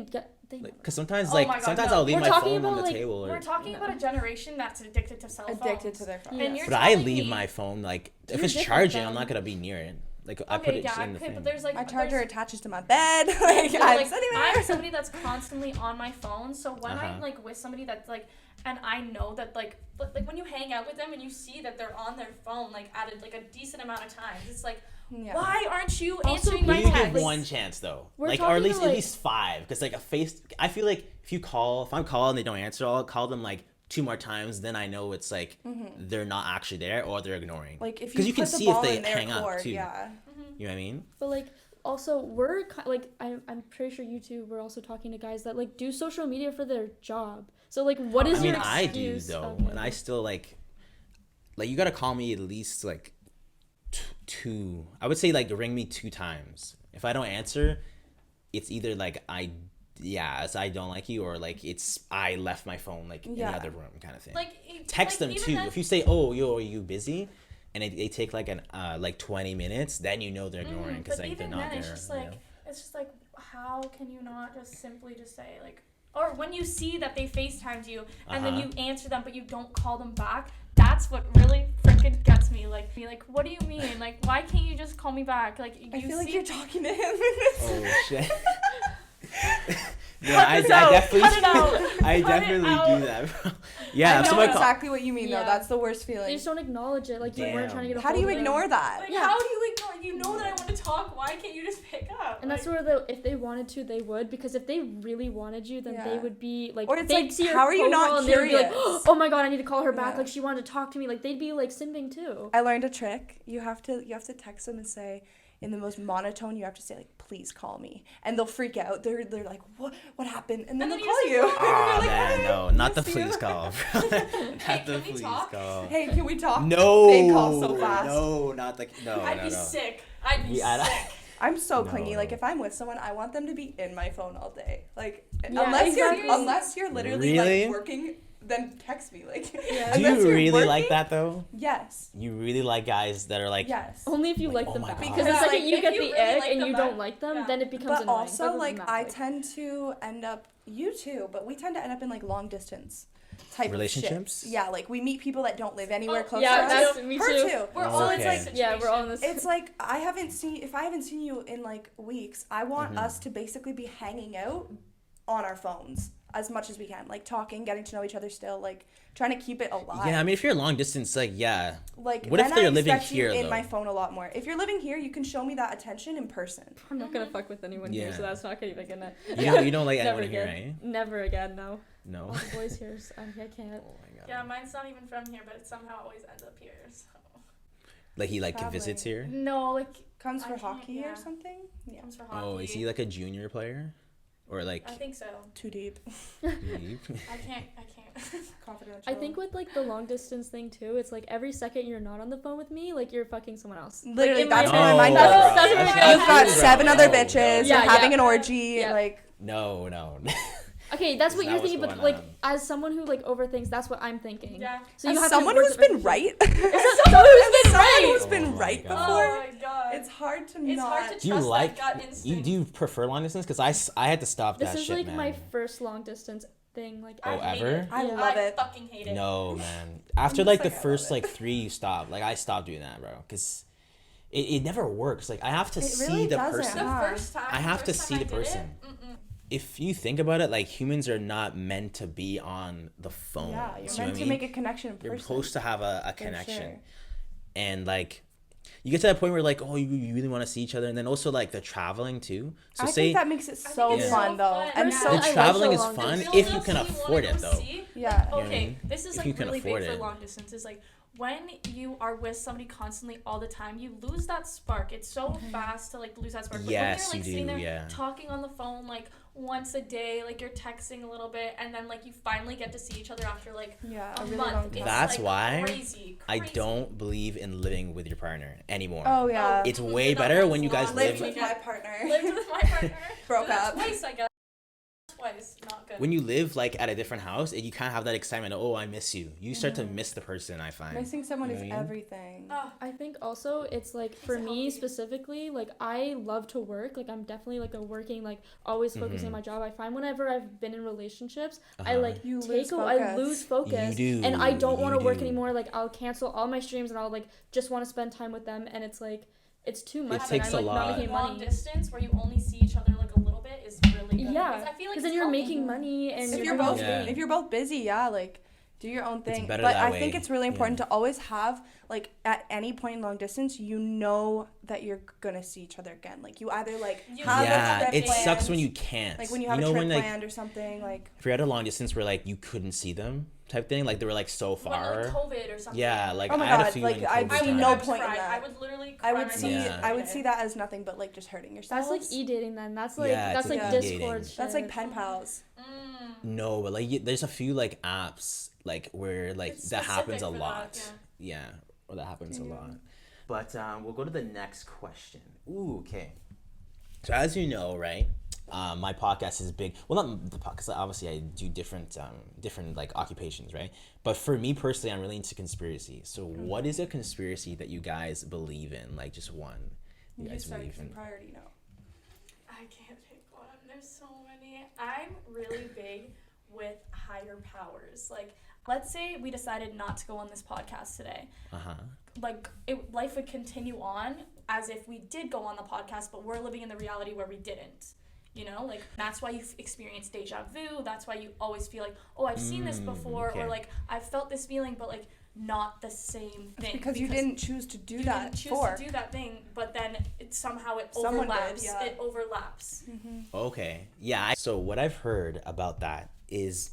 Because sometimes Oh my God, sometimes no. I'll leave We're my talking phone on about, the like, table. We're talking about a generation that's addicted to cell phones. Addicted to their phone. Yeah. And you're But I telling leave me, my phone like if You're it's different charging, then. I'm not gonna be near it. Like I Okay, put it yeah, just in the okay, thing. but there's like My there's- charger attaches to my bed. Like, Yeah, I'm like, sitting I'm there. somebody that's constantly on my phone, so when I'm Uh-huh. like with somebody that's like, and I know that like when you hang out with them and you see that they're on their phone like at a decent amount of times, it's like, Yeah. why aren't you Also, answering But my you give text? one chance though, We're like or at talking least about, at like- least 5, because like a face. I feel like if I'm called and they don't answer, I'll call them like 2 more times. Then I know it's like they're not actually there or they're ignoring. Like if 'Cause you you can put the see if ball they in their hang up, court, too. yeah. You know what I mean? But like also we're like I'm pretty sure you two were also talking to guys that like do social media for their job. So like what is I mean, your I do excuse? though, Okay. and I still like you gotta call me at least like two. I would say like ring me 2 times. If I don't answer, it's either like I don't like you, or like it's I left my phone like in the Yeah. other room kind of thing. Like Text them even too. then- If you say, "Oh, are you busy?" and they take like an 20 minutes, then you know they're ignoring because but like they're even not then, there. it's just you like know? it's just like how can you not just simply just say like, or when you see that they FaceTimed you and then Uh-huh. you answer them but you don't call them back, that's what really freaking gets me. Like, be like, what do you mean? Like, why can't you just call me back? Like, you I feel like see- you're talking to him. Oh shit. Yeah, Cut I this out. definitely, Cut it out. I Cut it definitely out. do that. Yeah, I if know someone call- exactly what you mean though. Yeah. That's the worst They feeling. just don't acknowledge it. Like you weren't Damn. trying to get a How do hold you of them. ignore that? Like, Yeah. how do you ignore? You know that I want to talk. Why can't you just pick up? And that's Like, where if they wanted to, they would. Because if they really wanted you, then Yeah. they would be like. Or it's they'd like, see your how are you not profile and they would be like, curious? oh my god, I need to call her back. Yeah. Like she wanted to talk to me. Like they'd be like simping too. I learned a trick. You have to text them and say in the most monotone. You have to say like, "Please call me," and they'll freak out. They're like, "What happened?" And then And they'll then call you you. just Oh You're like, man, "Hey, no, not the miss you." please call. Bro. Not Hey, the can we please talk? call. Hey, can we talk? No. They call so fast. No, not the no. I'd no, be no. sick. I'd be I- sick. I'm so No, clingy. Like no. if I'm with someone, I want them to be in my phone all day. Like Yeah, exactly. unless you're literally Really? like working, then text me. Like Yeah. Do unless you you're really like working, that though? Yes. You really like guys that are like Yes. Only if you Like, like oh them my back. God. Because the Yeah, second like, you if get you the really ick like and them you back- don't like them, yeah. then it becomes But annoying. also That's like I automatic. tend to end up you too, but we tend to end up in like long distance type Relationships? of shit. Yeah, like we meet people that don't live anywhere Oh, close yeah, to us. that's me Her too. too. We're Oh, all in okay. this Yeah, we're all in this. It's like if I haven't seen you in like weeks, I want us to basically be hanging out on our phones as much as we can, like talking, getting to know each other still, like trying to keep it alive. yeah. I mean, if you're long distance, like yeah. Like What if then they're I living expect you here, in though? my phone a lot more. If you're living here, you can show me that attention in person. I'm not gonna fuck with anyone here, Yeah. so that's not even gonna. You don't like Never anyone here, again. right? Never again. No. No. All the boys here. I can't. Oh my god. Yeah, mine's not even from here, but it somehow always ends up here. So. Like he like Traveling. visits here. No, like Comes I for can't- hockey yeah. or something? Yeah. comes for hockey. Oh, is he like a junior player, or like I think so. Too deep. deep? I can't. Confidential. I think with like the long distance thing too, it's like every second you're not on the phone with me, like you're fucking someone else. Literally, in that's my where my head. mind No, goes. bro, That's that's what not I'm You've got true, bro. 7 other No, bitches. Yeah, You're having yeah. an orgy. Yeah. Like No. Okay, that's what Is you're that what's thinking, but going like on? as someone who like overthinks, that's what I'm thinking. Yeah. So you as have someone to who's been right. Someone who's been Someone right. who's been Oh my right God. before. Oh my god. It's hard to It's not. hard to Do you trust like that gut instinct. do you prefer long distance? Because I had to stop This that is shit, like man. my first long distance thing. Like Oh, I hate ever? it. I Yeah. love it. fucking hate it. No, man. After just like the like, I love first it. like 3, you stop. Like I stopped doing that, bro. Because it never works. Like I have to It see really the doesn't, person. The huh? first time. I have to first see time the I did person. it, if you think about it, like humans are not meant to be on the phone. Yeah, you're See what meant I to mean? make a connection in person. You're supposed to have a For connection. sure. And like you get to that point where like, oh, you really want to see each other, and then also like the traveling too. So I say think that makes it so it's so fun though, fun. and Yeah. so the I like traveling the is long fun distance. if you can afford it though. Yeah. Okay, this is If like you can really afford big it. for long distance. Is like when you are with somebody constantly all the time, you lose that spark. It's so fast to like lose that spark. Like, Yes, when you're like you sitting do, there yeah. talking on the phone like once a day, like you're texting a little bit, and then like you finally get to see each other after like Yeah, a a really month. long It's, time. That's like, why crazy. I don't believe in living with your partner anymore. Oh yeah. It's way No, better that's when you guys long. live. Lived with my partner. Lived with my partner. Broke Did it up. twice, I guess. Twice, not good. When you live like at a different house, you kind of have that excitement. Oh, I miss you. You start to miss the person. I find. Missing someone You is know what I mean? everything. Oh, I think also it's like for it me healthy. specifically, like I love to work. Like I'm definitely like a working, like always focusing on my job. I find whenever I've been in relationships, I like You take lose I focus. lose focus, You do, and I don't want to you work do. anymore. Like I'll cancel all my streams and I'll like just want to spend time with them, and it's like it's too much. and takes I'm a like lot. not making long money. distance where you only see each other like a little bit is really good. Yeah, Because I feel like because it's then you're healthy. making money and If you're you're doing both Yeah. if you're both busy, yeah, like do your own thing. better But that I way. think it's really important Yeah. to always have like at any point in long distance, you know that you're gonna see each other again. Like you either like You have Yeah, a trip it planned, sucks when you can't. like when you have a know trip when like planned or something like. if you're at a long distance where like you couldn't see them type thing, like they were like so When, far. like COVID or something. Yeah, like Oh my I had a God, few like, in I'd COVID see time. no would point in cry. that. I would literally cry I would myself see Yeah. I would see that as nothing but like just hurting yourself. That's like e-dating then. That's like Yeah, that's it's like like Discord e-dating. shit. That's like pen pals. No, but like there's a few like apps like where like It's that happens a specific for lot. that, Yeah, or that happens a lot. But we'll go to the next question. Ooh, okay. So as you know, right, my podcast is big. Well, not the podcast. Obviously, I do different like occupations, right? But for me personally, I'm really into conspiracy. So, what is a conspiracy that you guys believe in? Like, just one you guys start believe in. priority now. I can't pick one. There's so many. I'm really big with higher powers. Like, let's say we decided not to go on this podcast today. Like, life would continue on as if we did go on the podcast, but we're living in the reality where we didn't. You know, like, that's why you experience deja vu. That's why you always feel like, oh, I've seen this before, okay. or like, I've felt this feeling, but like, not the same thing. Because you didn't choose to do you that didn't choose for. to do that thing, but then somehow it Someone did, overlaps. yeah. It overlaps. Okay. Yeah. So what I've heard about that is,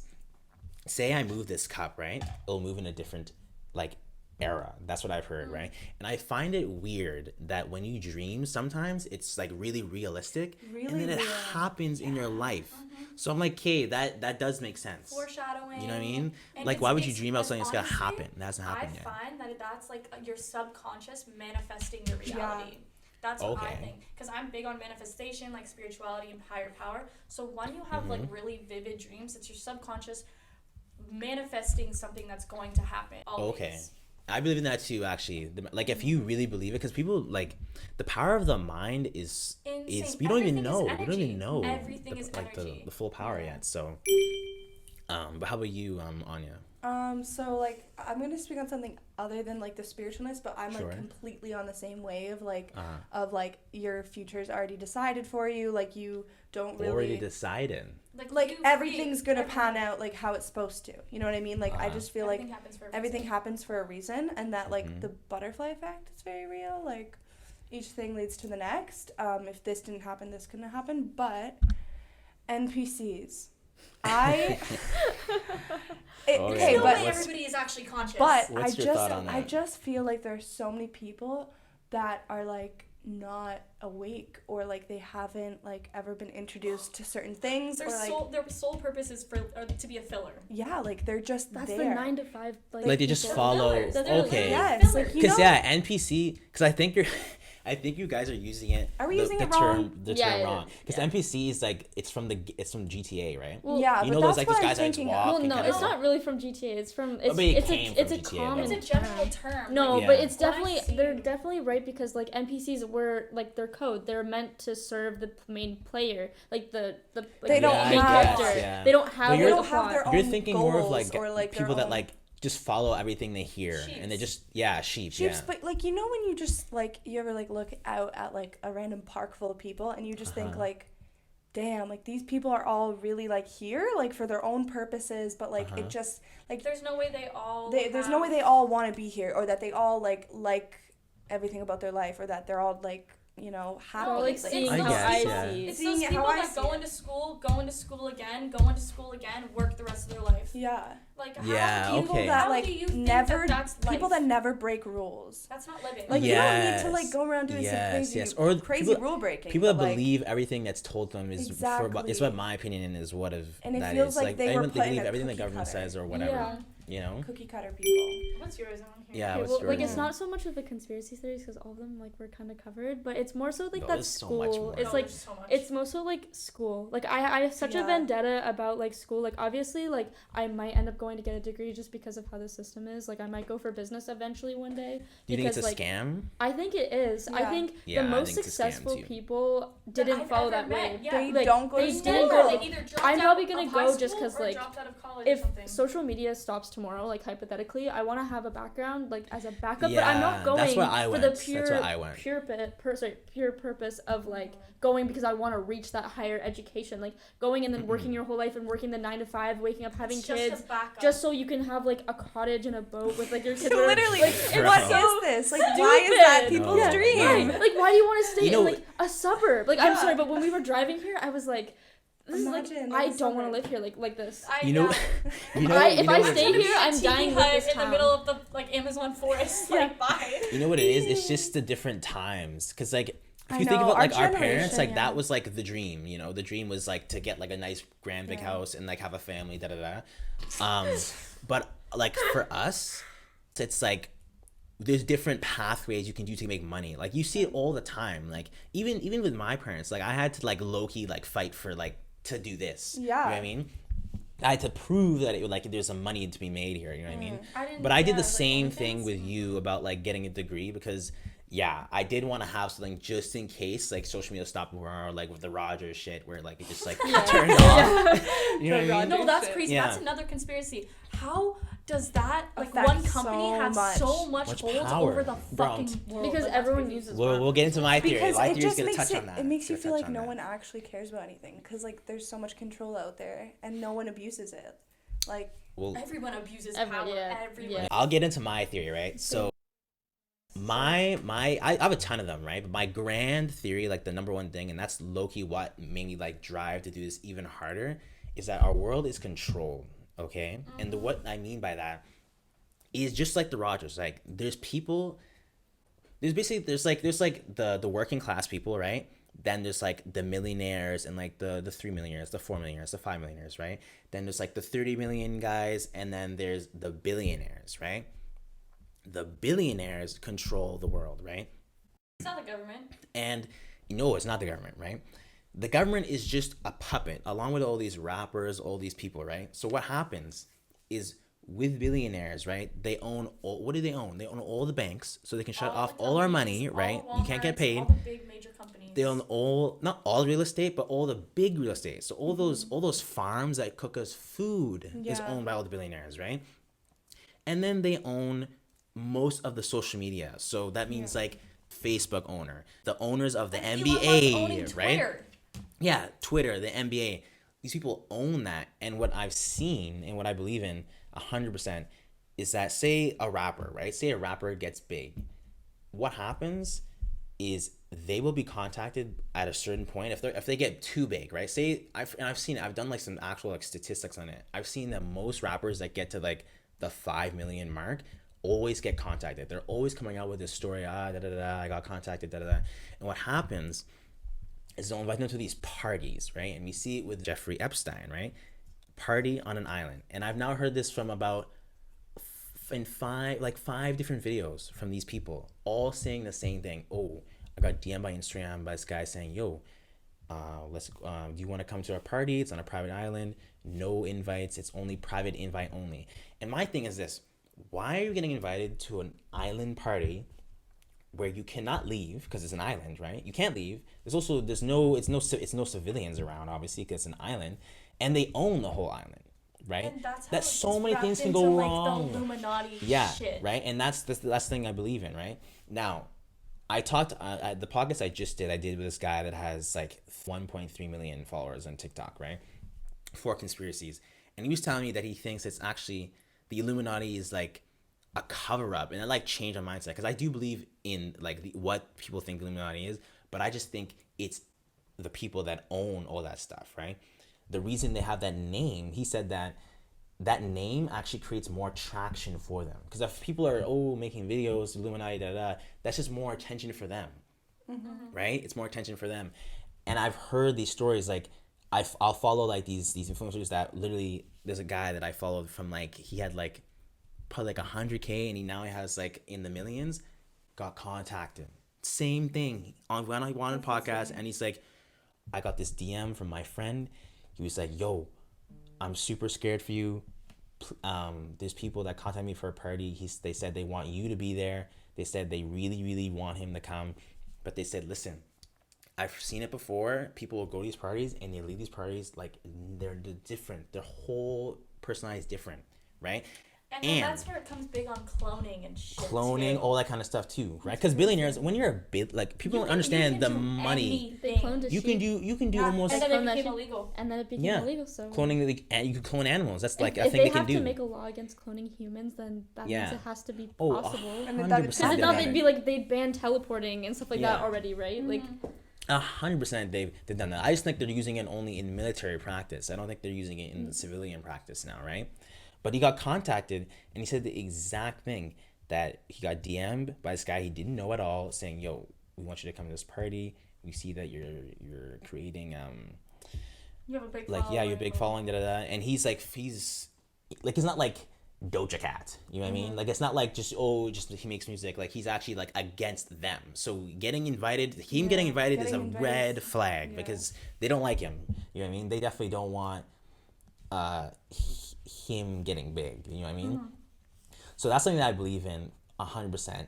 say I move this cup, right? It'll move in a different like era. That's what I've heard, right? And I find it weird that when you dream, sometimes it's like really realistic, Really and then it real. happens in your life. So I'm like, okay, that does make sense. Foreshadowing. You know what I mean? And Like, it's- why would you it's- dream about and something that's gonna honestly, happen? That hasn't happened I yet. find that that's like your subconscious manifesting your reality. That's what I Okay. think. Because I'm big on manifestation, like spirituality and higher power. So when you have like really vivid dreams, it's your subconscious manifesting something that's going to happen. Always. Okay. I believe in that too, actually. Like, if you really believe it, because people like the power of the mind is Insane. we don't even Everything is know. We don't energy. even know Everything is like energy. the full power yet. So, but how about you, Anya? So like I'm gonna speak on something other than like the spiritualness, but I'm Sure. like completely on the same wave of like your future's already decided for you, like you don't really Already decided. like you everything's create gonna pan everything. out like how it's supposed to. You know what I mean? Like I just feel Everything like happens for a reason. everything happens for a reason, and that like the butterfly effect is very real. Like each thing leads to the next. If this didn't happen, this couldn't happen. But NPCs, Okay. okay, no but way everybody is actually conscious. But What's I your thought on I that? just feel like there's so many people that are like not awake, or like they haven't like ever been introduced to certain things, their or like their sole purpose is for to be a filler. yeah, like they're just That's there. the 9 to 5 Like they just people. follow. fillers. They're Okay. literally Yes, like you Because know, yeah, NPC. Because I think you're. I think you guys are using it. Are we using the it term, wrong? The Yeah, term yeah, wrong. Because NPC is like it's from GTA, right? Well, yeah, you but know that's those like what those I'm guys that just thinking walk. of. Well, and no, kinda- it's not really from GTA. It's from but it it's came a it's from a GTA common though. It's a general term. No, Yeah. but it's When I definitely see- they're definitely right, because like NPCs were like their code. They're meant to serve the main player, like the like, They don't main have- character. yeah. They don't have But They you're- like, don't a have plot. their own You're thinking more of like, goals or, like, their people that own- like just follow everything they hear, and they just sheep. Sheeps, Yeah. but like you know when you just like you ever like look out at like a random park full of people and you just think like damn, like these people are all really like here like for their own purposes, but like it just like there's no way they all there's no way they all want to be here, or that they all like everything about their life, or that they're all like, you know, happy. Or like seeing how I see. It's those people that go into school again, work the rest of their life. Yeah. Like people that like never people that never break rules. That's not living. Like you don't need to like go around doing some crazy rule breaking. People that believe everything that's told them is it's what my opinion is. What if and it that feels is like they were believe everything the government says or whatever. Yeah. You know, cookie cutter people. What's yours on here? Yeah, okay, well, like it's not so much of the conspiracy theories because all of them like were kind of covered, but it's more so like that school. It's like it's more so like school. Like I have such a vendetta about like school. Like obviously, like I might end up going to get a degree just because of how the system is. Like I might go for business eventually one day. Do you think it's a scam? I think it is. Yeah. I think the most successful people didn't follow that way. Yeah. They don't go to school. Didn't go. They either dropped I'm probably gonna go just because like if social media stops tomorrow, like hypothetically, I want to have a background like as a backup, but I'm not going for the pure purpose of like going because I want to reach that higher education, like going and then working your whole life and working the 9 to 5, waking up, having kids, just so you can have like a cottage and a boat with like your kids. Literally, like, what is this? Like, why is that people's dream? Right. Like, why do you want to stay in like a suburb? Like, I'm sorry, but when we were driving here, I was like, this is like I don't want to live here like this. If I stay here, I'm dying with this in the middle of the like Amazon forest. Like, bye. You know what it is? It's just the different times, because like if you think about like our parents, like that was like the dream. You know, the dream was like to get like a nice grand big house and like have a family. But like for us, it's like there's different pathways you can do to make money. Like you see it all the time. Like even with my parents, like I had to like low key like fight for like to do this. Yeah. You know what I mean? I had to prove that it like there's some money to be made here. You know what I mean? But I did the same thing with you about like getting a degree, because I did want to have something just in case like social media stopped, or like with the Rogers shit where like it just like turned off. You know what I mean? No, that's crazy. That's another conspiracy. How does that like one company have so much hold over the fucking world? Because everyone uses. We'll get into my theory. Because my it just makes it makes you feel like no one actually cares about anything, because like there's so much control out there and no one abuses it. Like everyone abuses power. Everyone. I'll get into my theory, right? So I have a ton of them, right? But my grand theory, like the number one thing, and that's low-key what made me like drive to do this even harder, is that our world is controlled. Okay, and what I mean by that is just like the Rogers. Like there's like the working class people, right? Then there's like the millionaires and like the 3 millionaires, the 4 millionaires, the 5 millionaires, right? Then there's like the 30 million guys, and then there's the billionaires, right? The billionaires control the world, right? It's not the government. And no, it's not the government, right? The government is just a puppet, along with all these rappers, all these people, right? So what happens is with billionaires, right? They own what do they own? They own all the banks, so they can shut off all our money, right? You can't get paid. All the big major companies. They own not all real estate, but all the big real estate. So all those farms that cook us food is owned by all the billionaires, right? And then they own most of the social media. So that means like Facebook owner, the owners of the NBA, right? Yeah, Twitter, the NBA. These people own that. And what I've seen and what I believe in 100% is that say a rapper, right? Say a rapper gets big. What happens is they will be contacted at a certain point if they get too big, right? Say I've seen it. I've done like some actual like statistics on it. I've seen that most rappers that get to like the 5 million mark always get contacted. They're always coming out with this story, I got contacted, And what happens is they'll invite them to these parties, right? And we see it with Jeffrey Epstein, right? Party on an island. And I've now heard this from about five different videos from these people, all saying the same thing. Oh, I got DM'd by Instagram by this guy saying, yo, do you want to come to our party? It's on a private island, no invites, it's only private invite only. And my thing is this: why are you getting invited to an island party where you cannot leave because it's an island, right? You can't leave. There's no civilians around, obviously, because it's an island, and they own the whole island, right? And that's so many things can go wrong. Like the Illuminati shit. Right? And that's the thing I believe in, right? Now, I talked at the podcast I did with this guy that has like 1.3 million followers on TikTok, right? For conspiracies. And he was telling me that he thinks it's actually the Illuminati is like a cover up, and it like changed my mindset because I do believe in like what people think the Illuminati is, but I just think it's the people that own all that stuff, right? The reason they have that name, he said that name actually creates more traction for them. Because if people are making videos, Illuminati, that's just more attention for them, right? It's more attention for them. And I've heard these stories, like I'll follow like these influencers that literally, there's a guy that I followed from like, he had like probably like 100K and he has like in the millions, got contacted. Same thing when I wanted a podcast, and he's like, I got this DM from my friend. He was like, yo, I'm super scared for you. There's people that contact me for a party. They said they want you to be there. They said they really, really want him to come. But they said, listen, I've seen it before. People will go to these parties and they leave these parties like they're different. Their whole personality is different, right? And that's where it comes big on cloning and shit. Cloning, all that kind of stuff too, right? Because billionaires, when you're a bit like, people don't understand the money. They cloned You can do almost. And then it became illegal. And then it became illegal. So cloning, you can clone animals. That's like a if thing they can have do. to make a law against cloning humans, then that means it has to be possible. 100%. Because I thought they'd be like, they'd ban teleporting and stuff like that already, right? Like 100% they've done that. I just think they're using it only in military practice. I don't think they're using it in the civilian practice now, right? But he got contacted and he said the exact thing, that he got DM'd by this guy he didn't know at all, saying, yo, we want you to come to this party. We see that you're creating you have a big like following. your big following, and he's like it's not like Doja Cat, you know what I mean? Like, it's not like just he makes music. Like, he's actually like against them. So getting invited is a red flag because they don't like him, you know what I mean? They definitely don't want him getting big, you know what I mean? So that's something that I believe in 100%.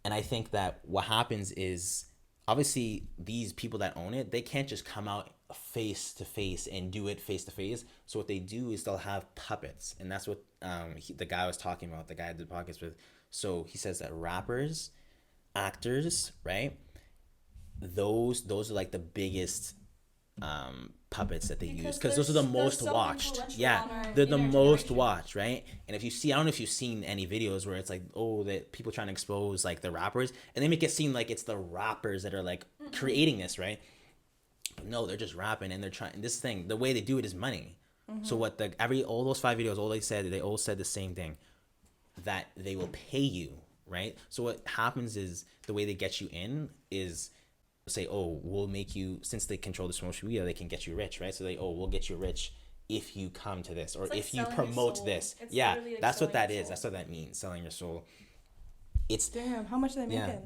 And I think that what happens is, obviously these people that own it, they can't just come out face to face and do it face to face. So what they do is they'll have puppets, and that's what the guy was talking about, the guy I did the podcast with. So he says that rappers, actors, right, those are like the biggest puppets that they use, because those are the most watched. They're the most watched, right? And if you see, I don't know if you've seen any videos where it's like, that people trying to expose like the rappers, and they make it seem like it's the rappers that are like creating this, right? But no, they're just rapping, and they're trying this thing. The way they do it is money. So what all those 5 videos, they all said the same thing, that they will pay you, right? So what happens is, the way they get you in is say, we'll make you, since they control the social media, they can get you rich, right? So we'll get you rich if you come to this, or if you promote this. Like that's what that is. That's what that means, selling your soul. It's damn, how much are they making?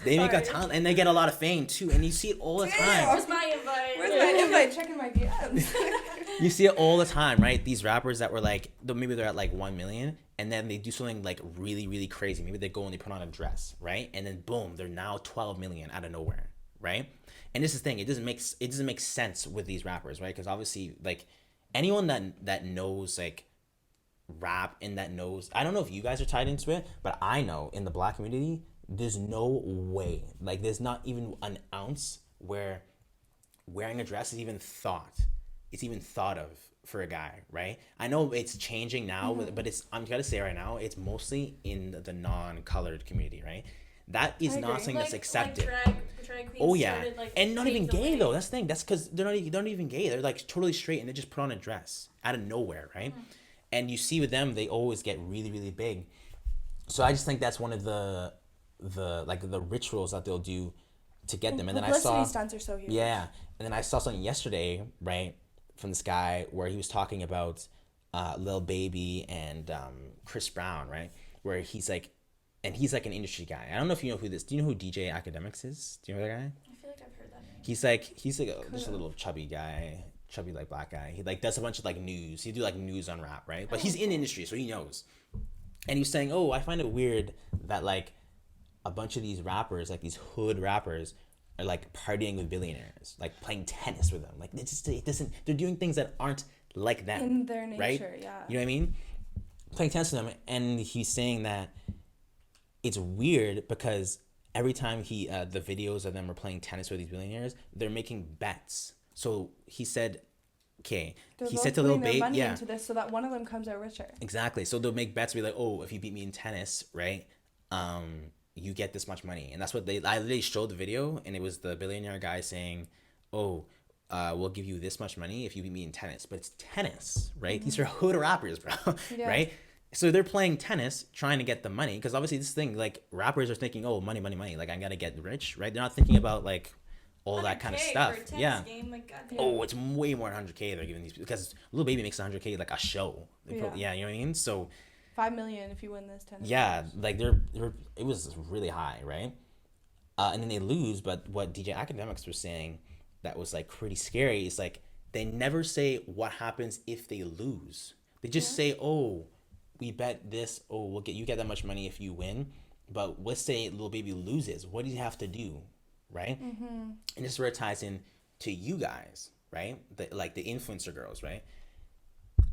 They make a ton, and they get a lot of fame too, and you see it all the time. Where's my invite? Where's my invite? Checking my DMs. You see it all the time, right? These rappers that were like, maybe they're at like 1 million, and then they do something like really, really crazy. Maybe they go and they put on a dress, right? And then boom, they're now 12 million out of nowhere, right? And this is the thing, it doesn't make sense with these rappers, right? Because obviously, like, anyone that knows like rap and that knows, I don't know if you guys are tied into it, but I know in the Black community, there's no way, like, there's not even an ounce where wearing a dress is even thought of for a guy, right? I know it's changing now, but I'm gonna say right now, it's mostly in the non-colored community, right? That is not something that's accepted. Like drag queens started, like, and not even gay though. That's the thing. That's because they're not even gay. They're like totally straight, and they just put on a dress out of nowhere, right? And you see with them, they always get really, really big. So I just think that's one of the rituals that they'll do to get them. And then I saw stunts are so huge. Yeah, and then I saw something yesterday, right, from this guy where he was talking about Lil Baby and Chris Brown, right, where he's like an industry guy. I don't know if you know who this. Do you know who DJ Academics is? Do you know that guy? I feel like I've heard that name. He's just a little chubby guy, like black guy. He like does a bunch of like news. He do like news on rap, right? But he's in industry, so he knows. And he was saying, I find it weird that like a bunch of these rappers, like these hood rappers, are like partying with billionaires, like playing tennis with them. Like it doesn't. They're doing things that aren't like them in their nature, right? Yeah. You know what I mean? Playing tennis with them, and he's saying that it's weird because every time the videos of them are playing tennis with these billionaires, they're making bets. So he said, okay, he said to Lil Baby, money into this so that one of them comes out richer. Exactly. So they'll make bets, be like, oh, if you beat me in tennis, right, you get this much money. And that's what I literally showed the video, and it was the billionaire guy saying, oh, we'll give you this much money if you beat me in tennis. But it's tennis, right? These are hood rappers, bro, right? So they're playing tennis, trying to get the money, because obviously this thing, like, rappers are thinking, oh, money, money, money. Like, I gotta get rich, right? They're not thinking about, like, all that kind of stuff. Yeah. Game, like, oh, it's way more than 100K they're giving these, because Lil Baby makes 100K like a show. You know what I mean? So $5 million if you win this tennis. Yeah, like they're it was really high, right? And then they lose, but what DJ Academics was saying that was like pretty scary is like they never say what happens if they lose. They just say, oh, we bet this, oh, you get that much money if you win. But let's say Lil Baby loses. What do you have to do? Right? And this is where it ties in to you guys, right? The influencer girls, right?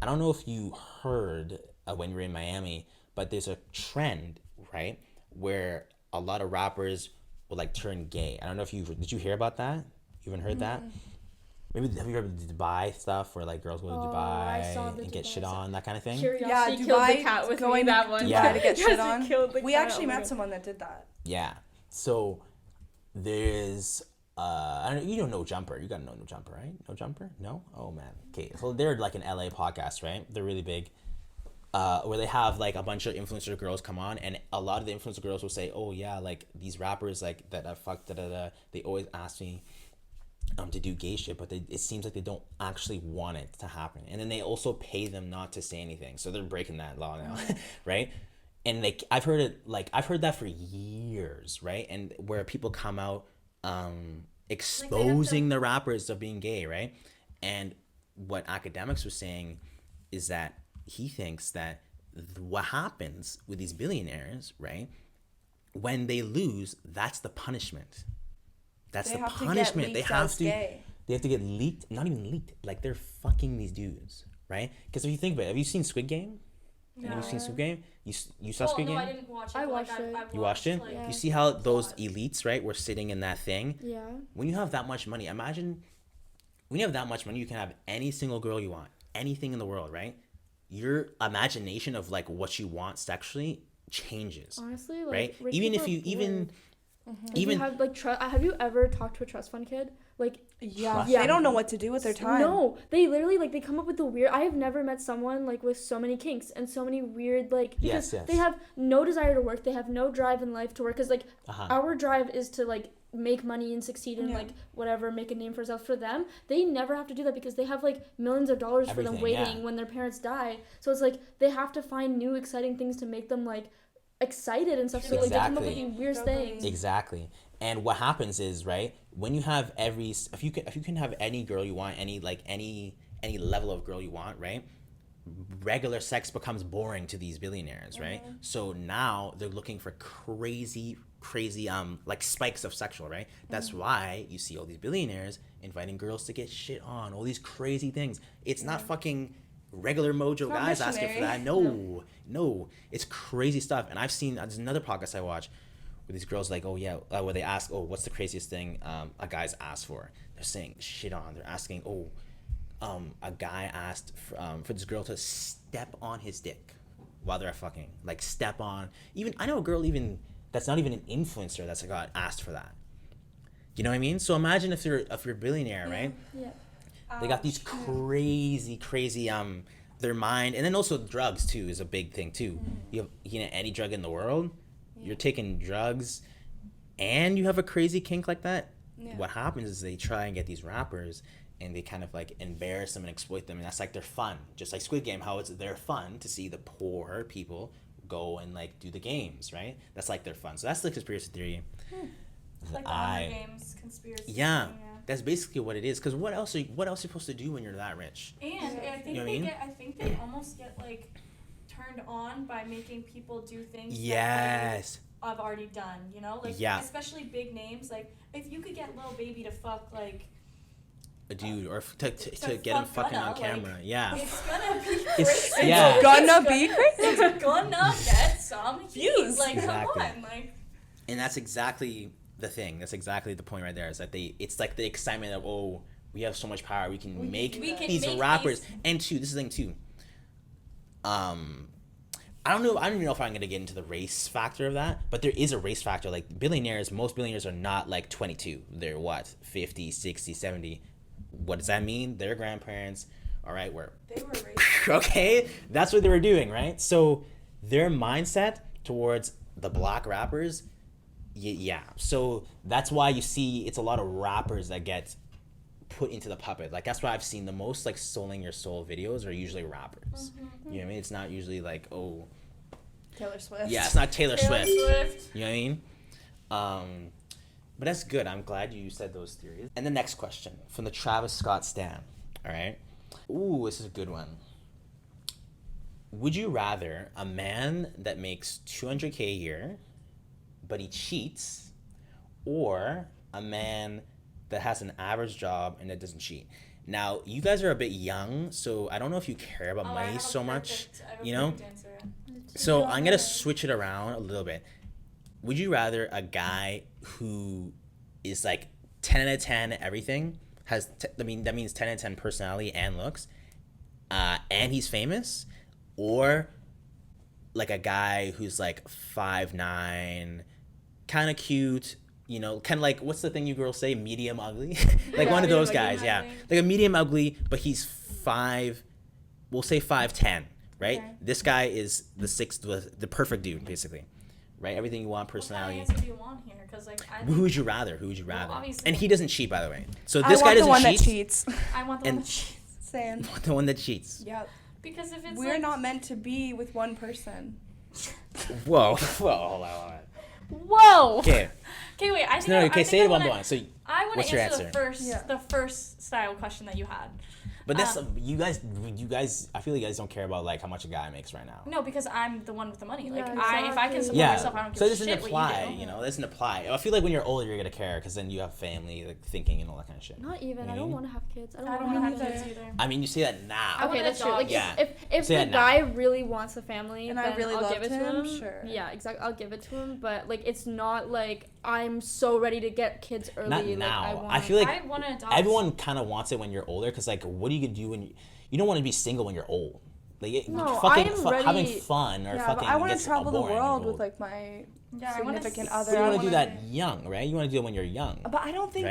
I don't know if you heard when you were in Miami, but there's a trend, right, where a lot of rappers will like turn gay. I don't know if did you hear about that? You haven't heard that? Maybe have you heard of the Dubai stuff where like girls go to Dubai and get shit on, that kind of thing? Curiosity killed the cat with me, that one. Yeah, to get shit on. We actually met someone that did that. Yeah. So there's you don't know Jumper. You gotta know No Jumper, right? No Jumper? No? Oh man. Okay. So they're like an LA podcast, right? They're really big. Where they have like a bunch of influencer girls come on, and a lot of the influencer girls will say, oh yeah, like these rappers like that I fucked they always ask me to do gay shit, but it seems like they don't actually want it to happen. And then they also pay them not to say anything. So they're breaking that law now, right? And like I've heard that for years, right? And where people come out exposing the rappers of being gay, right? And what Academics was saying is that he thinks that what happens with these billionaires, right, when they lose, that's the punishment. That's the punishment. They have to get leaked. Not even leaked. Like they're fucking these dudes, right? Because if you think about it, have you seen Squid Game? No. Have you seen Squid Game? You saw Squid Game? I didn't watch it. I watched it. You watched it? Yeah. You see how those elites, right, were sitting in that thing? Yeah. When you have that much money, imagine when you have that much money, you can have any single girl you want, anything in the world, right? Your imagination of like what you want sexually changes. Honestly, like, right? rich Even people if you are even weird. even you have like have you ever talked to a trust fund kid? Like they don't know what to do with their time. No, they literally like they come up with the weird. I have never met someone like with so many kinks and so many weird like because they have no desire to work. They have no drive in life to work because like our drive is to like make money and succeed and like whatever, make a name for themselves. For them, they never have to do that because they have like millions of dollars for them waiting when their parents die. So it's like they have to find new exciting things to make them like excited and stuff. So like they come up with these weird things. Exactly. And what happens is, right, when you have if you can have any girl you want, any level of girl you want, right, regular sex becomes boring to these billionaires, right? So now they're looking for crazy like spikes of sexual, right? That's why you see all these billionaires inviting girls to get shit on, all these crazy things. It's not fucking regular mojo guys asking for that. No, it's crazy stuff. And I've seen, there's another podcast I watch where these girls like, where they ask, what's the craziest thing a guy's asked for? They're saying shit on. They're asking, a guy asked for this girl to step on his dick while they're fucking, like step on. Even I know a girl even that's not even an influencer that's got asked for that. You know what I mean? So imagine if you're a billionaire, right? Yeah. They got these crazy their mind, and then also drugs too is a big thing too. You have any drug in the world, you're taking drugs, and you have a crazy kink like that. What happens is they try and get these rappers, and they kind of like embarrass them and exploit them, and that's like their fun. Just like Squid Game, how it's their fun to see the poor people go and like do the games, right? That's like their fun. So that's the conspiracy theory. It's like the Hunger Games conspiracy. Yeah. That's basically what it is. Because what else are you supposed to do when you're that rich? And I think I think they almost get like turned on by making people do things that I've already done, you know? Like especially big names. Like if you could get Lil Baby to fuck like a dude or to get him fucking on camera. Like, it's gonna be crazy. It's gonna be crazy. It's gonna get some views. Like, exactly. come on, like. And that's exactly the thing. That's exactly the point right there. Is that it's like the excitement of, oh, we have so much power. We can make these rappers. And this is the thing too. I don't even know if I'm going to get into the race factor of that, but there is a race factor. Like most billionaires are not like 22. They're what, 50, 60, 70. What does that mean? Their grandparents, all right, they were racist. Okay, that's what they were doing, right? So their mindset towards the black rappers, yeah. So that's why you see it's a lot of rappers that get put into the puppet. Like that's why I've seen the most like Souling Your Soul videos are usually rappers. Mm-hmm. You know what I mean? It's not usually like, oh, Taylor Swift. yeah, it's not Taylor Swift. Swift. You know what I mean? But that's good. I'm glad you said those theories. And the next question from the Travis Scott Stan. All right. Ooh, this is a good one. Would you rather a man that makes $200K a year, but he cheats, or a man that has an average job and that doesn't cheat? Now, you guys are a bit young, so I don't know if you care about money so much, you know? So I'm going to switch it around a little bit. Would you rather a guy who is like 10 out of 10 everything, that means 10 out of 10 personality and looks, and he's famous, or like a guy who's like 5'9", kind of cute, you know, kind of like, what's the thing you girls say, medium ugly? Like one of those guys, yeah. Like a medium ugly, but he's we'll say 5'10", right? Okay. This guy is the perfect dude, basically, right? Everything you want, personality. What kind of answer do you want here? Because like, who would you rather? Well, and he doesn't cheat, by the way. So this guy doesn't cheat. I want the one that cheats. I want the one that cheats. Same. The one that cheats. Yep. Because if it's we're not meant to be with one person. Whoa, hold on. Whoa. Okay. Okay, wait. Say it one by one. So, what's your answer? The first style question that you had. But that's you guys. I feel like you guys don't care about like how much a guy makes right now. No, because I'm the one with the money. Like exactly. if I can support myself, I don't give a shit what you do. So it doesn't apply. You know, it doesn't apply. I feel like when you're older, you're gonna care because then you have family, like thinking and all that kind of shit. Not even. I don't want to have kids. I don't want to have kids either. I mean, you say that now. Okay, that's true. Like yeah. if the guy really wants a family, and then I really I'll give it to him. Sure. Yeah, exactly. I'll give it to him. But like, it's not like I'm so ready to get kids early. Not like, now. I feel like I want to adopt. Everyone kind of wants it when you're older because like, what are you gonna do when you don't want to be single when you're old? Like, having fun or fucking. I want to gets travel the boring world with like my significant other. But you want to do that young, right? You want to do it when you're young. But I don't think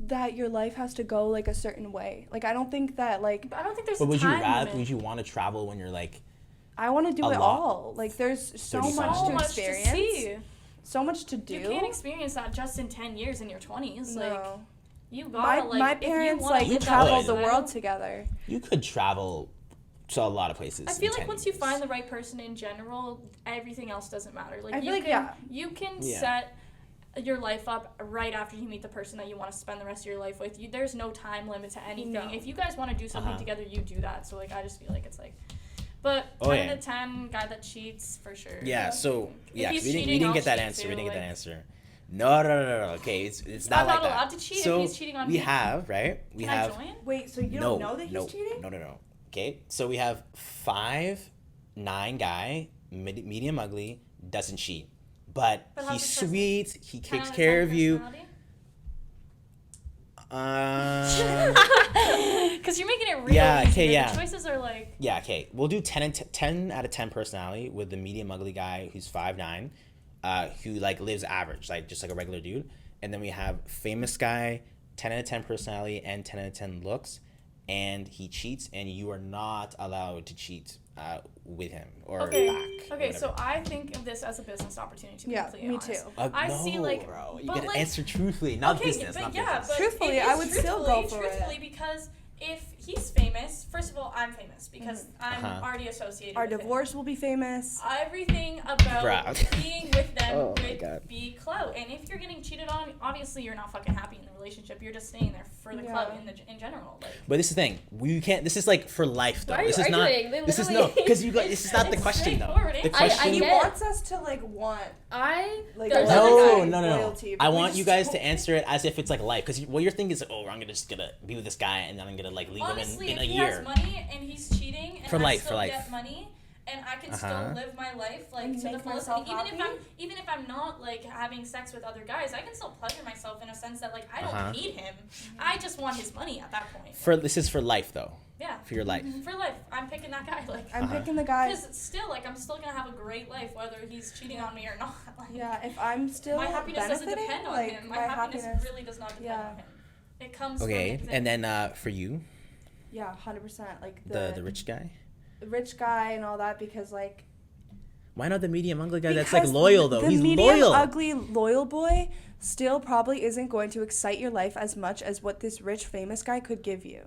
that your life has to go like a certain way. Like I don't think that like. But I don't think there's. But would you want to travel when you're like? I want to do it all. Like there's so much to experience. To see. So much to do. You can't experience that just in 10 years in your 20s. No. Like, you gotta, my parents, like, traveled the world together. You could travel to a lot of places. I feel like once you find the right person in general, everything else doesn't matter. Like, you can set your life up right after you meet the person that you want to spend the rest of your life with. There's no time limit to anything. No. If you guys want to do something together, you do that. So, like, I just feel like it's like... But 10 out of 10, guy that cheats, for sure. Yeah, so, we didn't get that answer. We didn't get that answer. No. Okay, it's not I'm like that. not allowed to cheat so if he's cheating on me. We have, right? Can I join? Wait, so you don't know that he's cheating? No. Okay, so we have 5'9" guy, medium ugly, doesn't cheat. But he's sweet, he takes care of you. Because you're making it really easy. The choices are like... Yeah, okay. We'll do 10 out of 10 personality with the medium ugly guy who's 5'9", who like lives average, like just like a regular dude. And then we have famous guy, 10 out of 10 personality and 10 out of 10 looks. And he cheats, and you are not allowed to cheat with him or back. Okay, so I think of this as a business opportunity, to be completely honest. Me too. I see, like... bro, you gotta answer truthfully, not business. But business. Truthfully, I would still go for it. Truthfully, because if he's famous, first of all, I'm famous because I'm already associated Our with divorce him. will be famous. Everything about being with them would be clout. And if you're getting cheated on, obviously you're not fucking happy in the relationship. You're just staying there for the clout in general. Like. But this is the thing. We can't. This is like for life, though. This is not. This is no. Because you guys. This is not the question, though. The question. He wants us to like want. No. I want you guys to answer it as if it's like life. Because what you're thinking is, I'm just gonna be with this guy and then I'm gonna like leave him in a year. If he has money and he's cheating and I still get money, and I can still live my life like And to the make fullest. myself Even if I'm not like having sex with other guys, I can still pleasure myself in a sense that like I don't need him. I just want his money at that point. This is for life though. Yeah. For your life. For life, I'm picking that guy. Like I'm picking the guy. because still like I'm still gonna have a great life whether he's cheating on me or not. Like, Yeah, if I'm still my happiness doesn't benefiting, depend on like, him. My happiness really does not depend on him. It comes Okay, from and then for you, Yeah, 100%. Like the rich guy. rich guy and all that, because like Why not the medium ugly guy that's like because loyal though? the He's medium loyal. ugly loyal boy still probably isn't going to excite your life as much as what this rich famous guy could give you.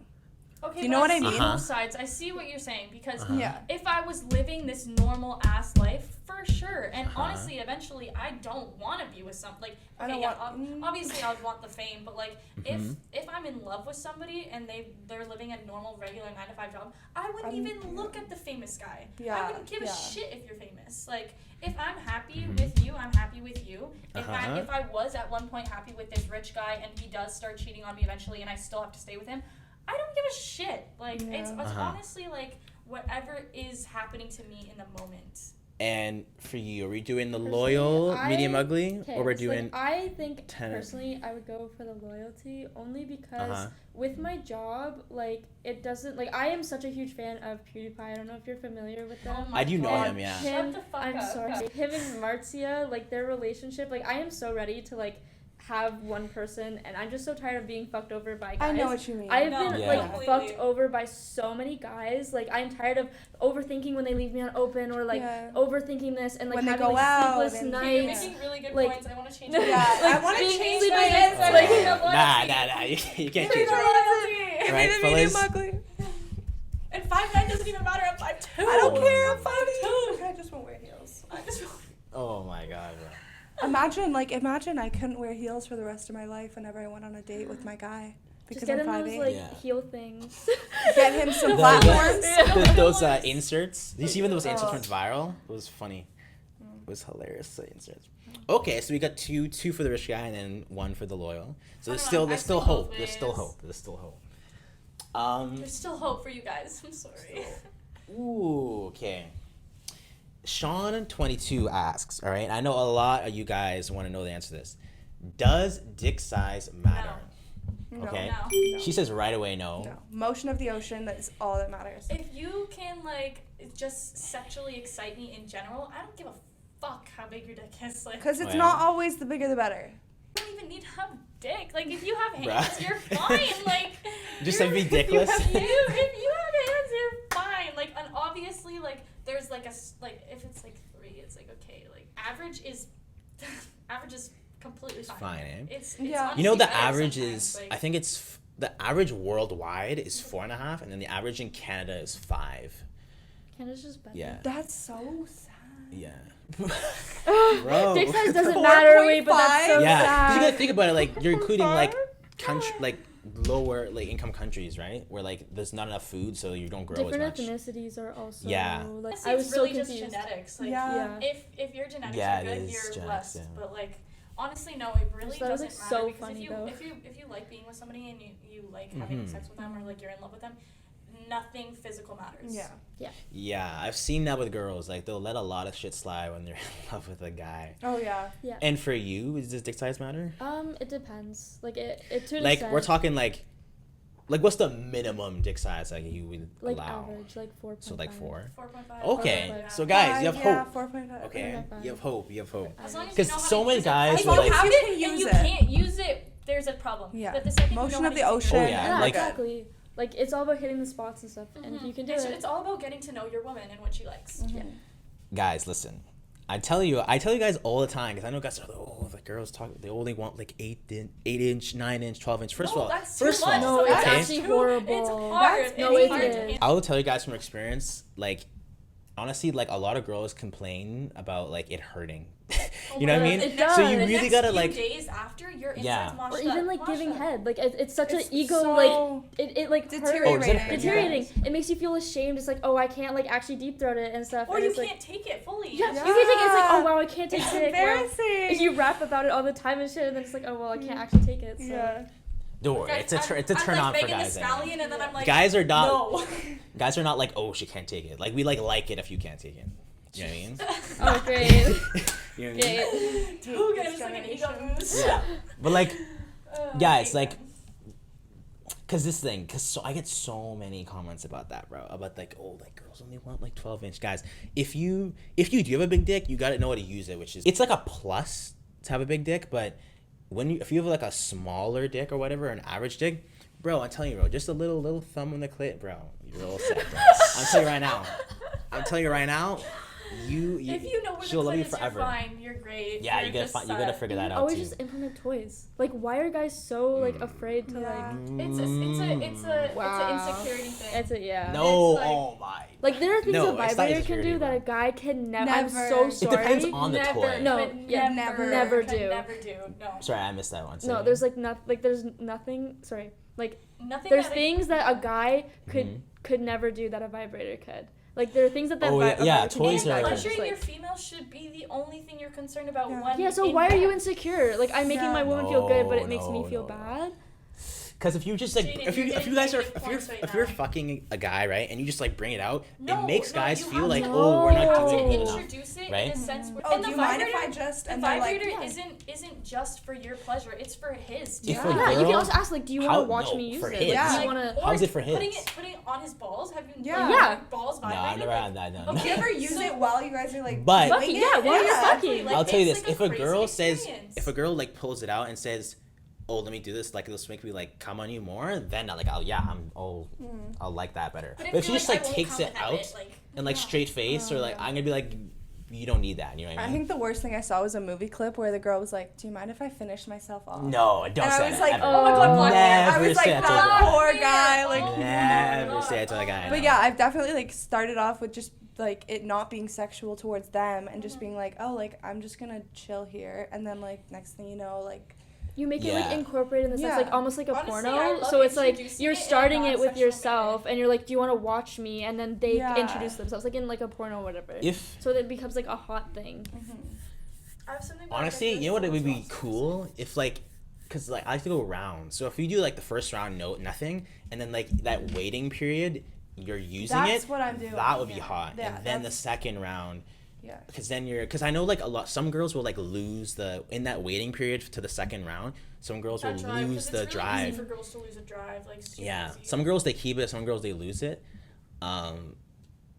Okay, Do you know what I mean? Both sides. I see what you're saying because Yeah. if I was living this normal ass life, for sure. And honestly, eventually, I don't want to be with some like. I Okay, don't yeah, want- obviously, I would want the fame, but like, if I'm in love with somebody and they're living a normal, regular 9-to-5 job, I wouldn't even look at the famous guy. Yeah, I wouldn't give a yeah. shit if you're famous. Like, if I'm happy with you, I'm happy with you. If I was at one point happy with this rich guy and he does start cheating on me eventually, and I still have to stay with him, I don't give a shit. Like, it's honestly like whatever is happening to me in the moment. And for you, are we doing the loyal, medium ugly, or we're doing? I think personally, I would go for the loyalty only because with my job, like it doesn't like I am such a huge fan of PewDiePie. I don't know if you're familiar with them. I do know him, yeah. Shut the fuck I'm up. sorry. Him and Marzia, like their relationship, like I am so ready to like have one person, and I'm just so tired of being fucked over by guys. I know what you mean. I've been like completely. fucked over by so many guys. Like I'm tired of overthinking when they leave me on open, or like overthinking this and like When they having go like out sleepless and- You're nights. making really good like- points. I want to change Yeah, I want to being change sleeping my in, answer. like- Nah, you can't change it. Loyalty. Right, The medium fellas? ugly. And 5'9" doesn't even matter. I'm 5'2". I don't care. I'm 5'2". I just won't wear heels. Oh my god, bro. Imagine I couldn't wear heels for the rest of my life whenever I went on a date with my guy because Just get I'm him those 5'8". like heel things. Get him some The- platforms. those inserts. Did you see when those inserts went viral? It was funny. It was hilarious. The inserts. Okay, so we got two for the rich guy and then one for the loyal. So there's still hope. There's still hope. There's still hope. There's still hope for you guys. I'm sorry. Ooh, okay. Sean22 asks, all right, I know a lot of you guys want to know the answer to this. Does dick size matter? No. Okay. No. She says right away no. No. Motion of the ocean, that's all that matters. If you can like just sexually excite me in general, I don't give a fuck how big your dick is. Like, Because it's yeah. not always the bigger the better. you don't even need to have dick. Like if you have hands, Bruh. you're fine. Like Just you're- be dickless. If you have hands, you're fine. Like and obviously like there's like if it's like 3, it's like okay. Like average is completely fine. Fine, eh? It's Yeah. You know, honestly the better average sometimes, is, like- I think it's, the average worldwide is 4.5, and then the average in Canada is 5. Canada's just better. Yeah. That's so sad. Yeah. Bro. Dick size doesn't matter, wait, but that's so Yeah. 'Cause sad. you gotta think about it, like, you're including, like, lower, like, income countries, right? Where, like, there's not enough food, so you don't grow Different as much. ethnicities are also Yeah. like Honestly, I was it's so really confused. just genetics. Like, Yeah. if your genetics Yeah, are it good, is you're genetics, blessed. yeah. But like, honestly, no, it really thought it was, doesn't like, matter so because funny, if you like being with somebody and you like Mm-hmm. having sex with them or like you're in love with them, nothing physical matters. Yeah. Yeah, I've seen that with girls. Like, they'll let a lot of shit slide when they're in love with a guy. Oh, yeah. Yeah. And for you, does dick size matter? It depends. Like it to an Like, extent, we're talking, like, what's the minimum dick size, like, you would like allow? average, like 4.5. So, like, 4? 4.5. Okay, 4.5. so guys, you have Yeah, hope. 4.5. Okay, 4.5. you have hope. You have hope. As long as you Because know how so to many use guys it. will, If like, you have You it can and use you it. can't use it, there's a problem. Yeah. But the second Motion you know of the how to use it, ocean. Oh, yeah, Yeah, like- exactly. Like it's all about hitting the spots and stuff, and if you can do it. It's all about getting to know your woman and what she likes. Yeah. guys, listen. I tell you guys all the time, because I know guys are like, oh, the girls talk, they only want like 8-inch, 9-inch, 12-inch. First of all, that's first too of much. all, No, it's okay? actually horrible. It's hard. That's- no, it's it hard to is. handle. I will tell you guys from experience, like, honestly, like, a lot of girls complain about, like, it hurting. You know what I mean? It does. So you The really gotta, like, days after your insides Yeah. washed Or up. even like Washed giving up. head, like it's such an It's ego, so like it like deteriorating. Oh, is it hurts. Deteriorating. It makes you feel ashamed. It's like, oh, I can't like actually deep throat it and stuff. Or and you it's, like, can't take it fully. Yeah, It's you can take it. It's like, oh wow, I can't take It's dick. Wow. embarrassing. You rap about it all the time and shit, and then it's like, oh well, I can't actually take it. So. Yeah. Don't worry, it's a turn on for guys. I'm like Megan Thee Stallion, and then I'm like, guys are not. No. Guys are not like, oh, she can't take it. Like we like it if you can't take it. You know what I mean? Oh, great. You know what I mean? Great. Who gets like an ego boost? Yeah, but like, guys, like, cause I get so many comments about that, bro. About like, oh, like girls only want like 12-inch. Guys, if you do have a big dick, you gotta know how to use it. Which is, it's like a plus to have a big dick, but if you have like a smaller dick or whatever, an average dick, bro, I'm telling you, bro, just a little thumb on the clit, bro, you're all set, bro. I'm telling you right now. If you know where she'll the love you clit is, forever. you're fine. You're great. Yeah, you gotta figure that out Always too. just implement toys. Like, why are guys so like afraid to like? It's an Wow. insecurity thing. No, It's like, oh my. Like, there are things No, a it's not vibrator can insecurity, do that bro. a guy can never. I'm Never. so It sorry. depends on the never, toy. No, could yeah, never, never could do. Never do. No. Sorry, I missed that one. No, there's like there's nothing. Sorry, like Nothing. there's things that a guy could never do that a vibrator could. Like, there are things that vibrator can toys do are that like- Pleasuring just, your female should be the only thing you're concerned about. Yeah. When Yeah, so in why are you bed. insecure? Like, I'm making my woman feel good, but it makes me feel No. bad. Because if you just like, Jaden, if you're you getting guys are, negative points right if you're now. fucking a guy, right, and you just like bring it out, No, it makes no, guys you feel have like, to- oh, we're You not have doing to it enough. Introduce it right? in a sense where, Oh, and do the you mind if vibrator, I just? the And they're like, vibrator yeah. isn't just for your pleasure. It's for his too. If a Yeah, you girl- can also ask, like, do you want How- to watch no, me use for it? his. Like, do Yeah. you want to? How is it for his? Putting it on his balls. Have you? Yeah. Yeah. Like, balls No, I vibrated? never had that. No. Do you ever use it while you guys are like But- doing Fucking, it? yeah, while you're Exactly, fucking. like, I'll tell you it's this: like if a a crazy girl says, experience. if a girl like pulls it out and says, "Oh, let me do this," like this make me like come on you more, then like I'll like that better. But if she you're just like I won't takes come it and have out it, like, and like no. straight face, or like I'm gonna be like, you don't need that. You know what I I mean? think the worst thing I saw was a movie clip where the girl was like, "Do you mind if I finish myself off?" No, don't And say I was that. like, ever. "Oh my God, Black Mirror." I Never was like, say that to a that girl. poor guy. Like, Oh my Never God. say it to a guy. but no. yeah, I've definitely like started off with just like it not being sexual towards them and just being like, oh, like I'm just gonna chill here, and then like next thing you know, like. You make it like Yeah. incorporated in the sense Yeah. like almost like a Honestly, I porno. love So it's like introducing you're it in a starting it with non-sexual yourself, and you're like, do you want to watch me? And then they Yeah. introduce themselves like in like a porno or whatever. If So it becomes like a hot thing. I have something about honestly, this you know what it would be as well. cool if like, cause like I like to go round. So if you do like the first round, nothing, and then like that waiting period, you're using That's it. what I'm doing, That would be yeah. hot. Yeah, and then the that's- second round. Yeah. Because I know like some girls will like lose in that waiting period to the second round. Some girls That will drive, 'cause lose it's the really drive. Easy for girls to lose a drive, like super Yeah, easy. some girls they keep it, some girls they lose it.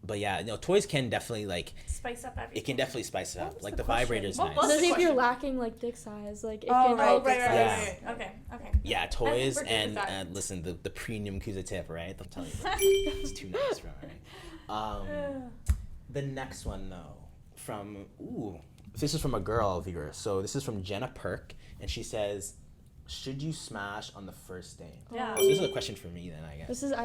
But yeah, toys can definitely like Spice up everything. it can definitely spice it What up. was Like the the question? vibrator's What nice. was the Especially if you're question? lacking like dick size, like it Oh, can right, help right, dick right, Yeah. size. right. Okay, okay. Yeah, I toys think we're good with and that. listen, the premium Cusa tip, right? They'll tell you it's too nice, bro. Right? The next one though, this is from a girl viewer. So this is from Jenna Perk, and she says, "Should you smash on the first date?" Yeah. Oh, so this is a question for me then, I guess. This is No,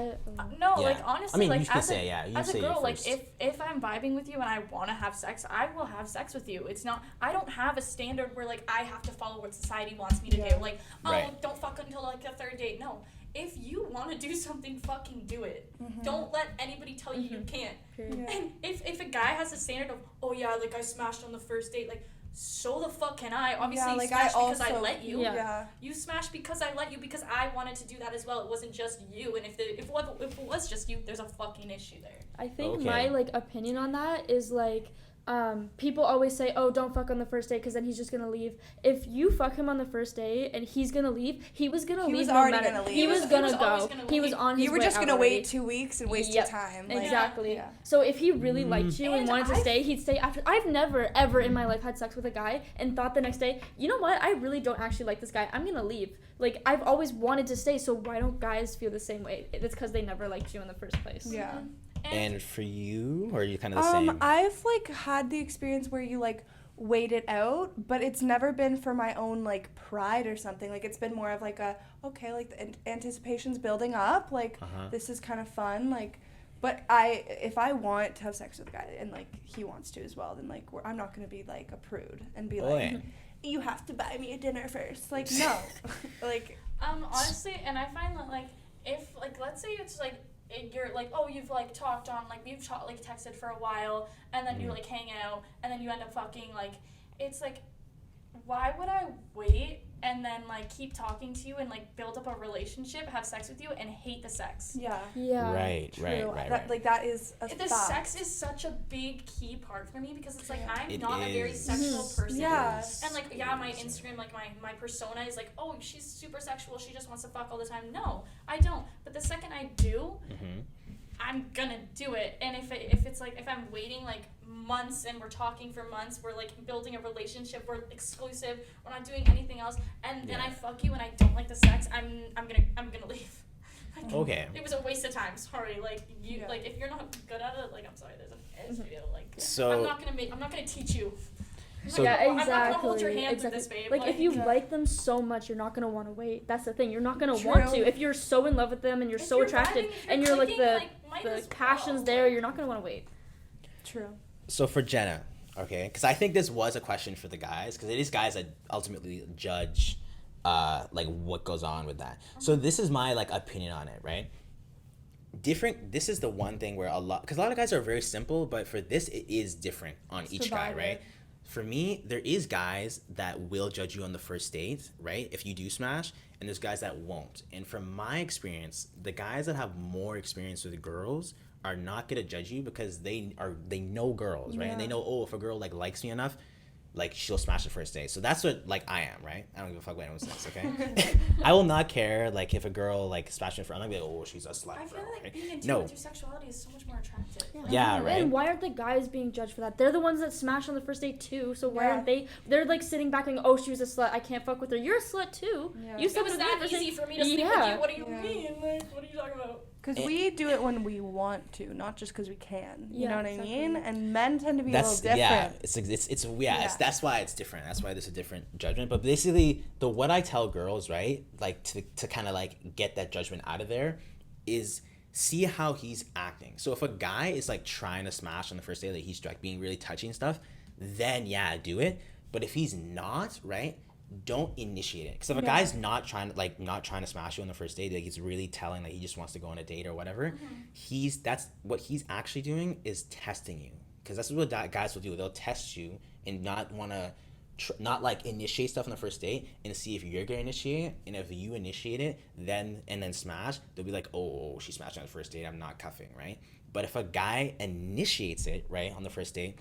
Yeah. like honestly, I mean, like you can as say, yeah, you as say a it girl, like first. if I'm vibing with you and I want to have sex, I will have sex with you. It's not, I don't have a standard where like I have to follow what society wants me to Yeah. do. Like, oh, Right. don't fuck until like the third date. No, if you want to do something, fucking do it. Don't let anybody tell you you can't. Period. Yeah. And if a guy has a standard of, oh yeah, like I smashed on the first date, like so the fuck can I? Obviously, Yeah, you like smashed I because I also. let you. Yeah. You smashed because I let you, because I wanted to do that as well. It wasn't just you. And if it was just you, there's a fucking issue there. I think Okay. my like opinion on that is like people always say, oh, don't fuck on the first date because then he's just gonna leave. If you fuck him on the first date and he's gonna leave, he was gonna He leave was no already matter. gonna leave. He was He gonna was always go. gonna He was leave. on his You were way just out gonna already. wait 2 weeks and waste Yep. your time. Like, Exactly. Yeah. So if he really liked you and And wanted to I've- stay, he'd stay after. I've never ever in my life had sex with a guy and thought the next day, you know what? I really don't actually like this guy. I'm gonna leave. Like I've always wanted to stay. So why don't guys feel the same way? It's because they never liked you in the first place. Yeah. And for you, or are you kind of the same? I've like had the experience where you like wait it out, but it's never been for my own like pride or something. Like it's been more of like a okay, like the anticipation's building up. Like this is kind of fun. Like, but if I want to have sex with a guy and like he wants to as well, then like I'm not gonna be like a prude and be like, you have to buy me a dinner first. Like no, like honestly, and I find that like if like let's say it's like you're like, oh, you've like talked on like you've like texted for a while and then you like hang out and then you end up fucking, like it's like, why would I wait and then like keep talking to you and like build up a relationship, have sex with you, and hate the sex. Yeah. Right. Like that is a The fact. sex is such a big key part for me because it's like I'm It not a very is. sexual person. Yeah. And like my Instagram, like my persona is like, oh, she's super sexual, she just wants to fuck all the time. No, I don't. But the second I do, I'm gonna do it. And if it's like if I'm waiting like months and we're talking for months, we're like building a relationship, we're exclusive, we're not doing anything else, and then I fuck you and I don't like the sex, I'm gonna leave. Like, Okay. It was a waste of time. Sorry. Like you like if you're not good at it, like I'm sorry, there's an issue. Like So I'm not gonna teach you. So yeah, I'm exactly. not gonna hold your hand through this, babe. Like if you like them so much, you're not gonna want to wait. That's the thing. You're not gonna True. want to. If you're so in love with them and you're If so you're attracted vibing, if and you're you're like clicking, might the as passion's well. there, you're not gonna want to wait. True. So for Jenna, okay, because I think this was a question for the guys, because it is guys that ultimately judge, like what goes on with that. So this is my like opinion on it, right? This is the one thing where because a lot of guys are very simple, but for this it is different on each guy, right? For me, there is guys that will judge you on the first date, right? If you do smash, and there's guys that won't. And from my experience, the guys that have more experience with girls are not gonna judge you because they know girls, right? And they know, oh, if a girl like likes me enough, like she'll smash the first date. So that's what like I am, right? I don't give a fuck what anyone says, okay? I will not care like if a girl like smashes me for, I'm not gonna be like, oh, she's a slut. I feel bro, like right? being in tune No. with your sexuality is so much more attractive. Yeah, And right. why aren't the guys being judged for that? They're the ones that smash on the first date too. So why Yeah. aren't they? They're like sitting back going, "Oh, she was a slut. I can't fuck with her. You're a slut too. Yeah. You It slept was with me that first easy date." for me to sleep with Yeah. you. What do you Yeah. mean? Like, what are you talking about? Because we do it when we want to, not just because we can. You Yeah, know what exactly. I mean? And men tend to be That's a little different. that's why it's different. That's why there's a different judgment. But basically, what I tell girls, right, like to kind of like get that judgment out of there, is see how he's acting. So if a guy is like trying to smash on the first date, like he's like being really touchy and stuff, then yeah, do it. But if he's not, right, don't initiate it. Because if a guy's not trying to smash you on the first date, like he's really telling that he just wants to go on a date or whatever, that's what he's actually doing is testing you. Because that's what guys will do. They'll test you and not want to not like initiate stuff on the first date and see if you're gonna initiate it. And if you initiate it, then smash, they'll be like, oh, she smashed on the first date, I'm not cuffing, right? But if a guy initiates it, right, on the first date,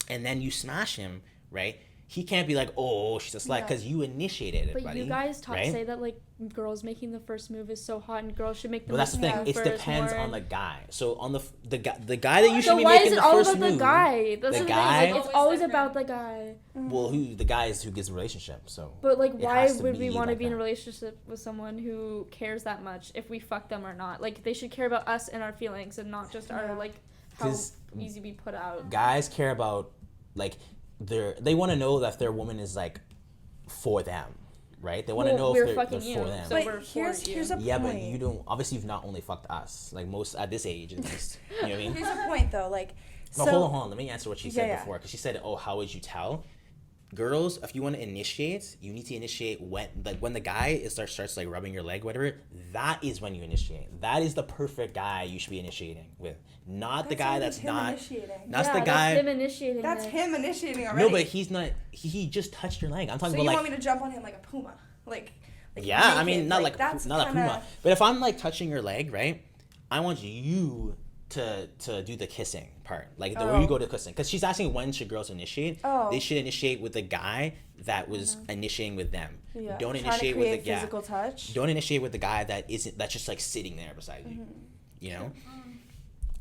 and then you smash him, right, he can't be like, oh, she's a slut, because you initiated it, But buddy. you guys right? say that like girls making the first move is so hot and girls should make the Well, that's the move thing. It first depends more. on the guy. So on the guy that you should So be why making is it the all first about move. the guy? That's The the guy- thing. Like, it's always Always about the guy. Well, the guy is who gives the relationship. So. But like, It why has to would we be want to like be in a that. relationship with someone who cares that much if we fuck them or not? Like, they should care about us and our feelings and not just our like how 'Cause easy we put out. Guys care about like they want to know that their woman is like for them, right? They want to know we're if they're fucking for you, them. so But we're here's for you. here's a Yeah, point. but you don't. Obviously, you've not only fucked us. Like most at this age, at least. You know what I mean? Here's a point though, like. No, So, hold on. Let me answer what she said Yeah. before, because she said, "Oh, how would you tell?" Girls, if you want to initiate, you need to initiate when the guy starts like rubbing your leg, whatever. That is when you initiate. That is the perfect guy you should be initiating with, not the guy already that's him not. initiating. That's yeah, the guy. That's him initiating. That's it. him initiating already. No, but he's not. He just touched your leg. I'm talking So you about want like. me to jump on him like a puma, like Yeah, I naked, mean not like that's not a kinda, puma. But if I'm like touching your leg, right? I want you to do the kissing part, like the where you go to kissing, because she's asking when should girls initiate. Oh. They should initiate with the guy that was initiating with them. Yeah. Don't Trying initiate to with create the physical touch. Don't initiate with the guy that's just like sitting there beside you. You know,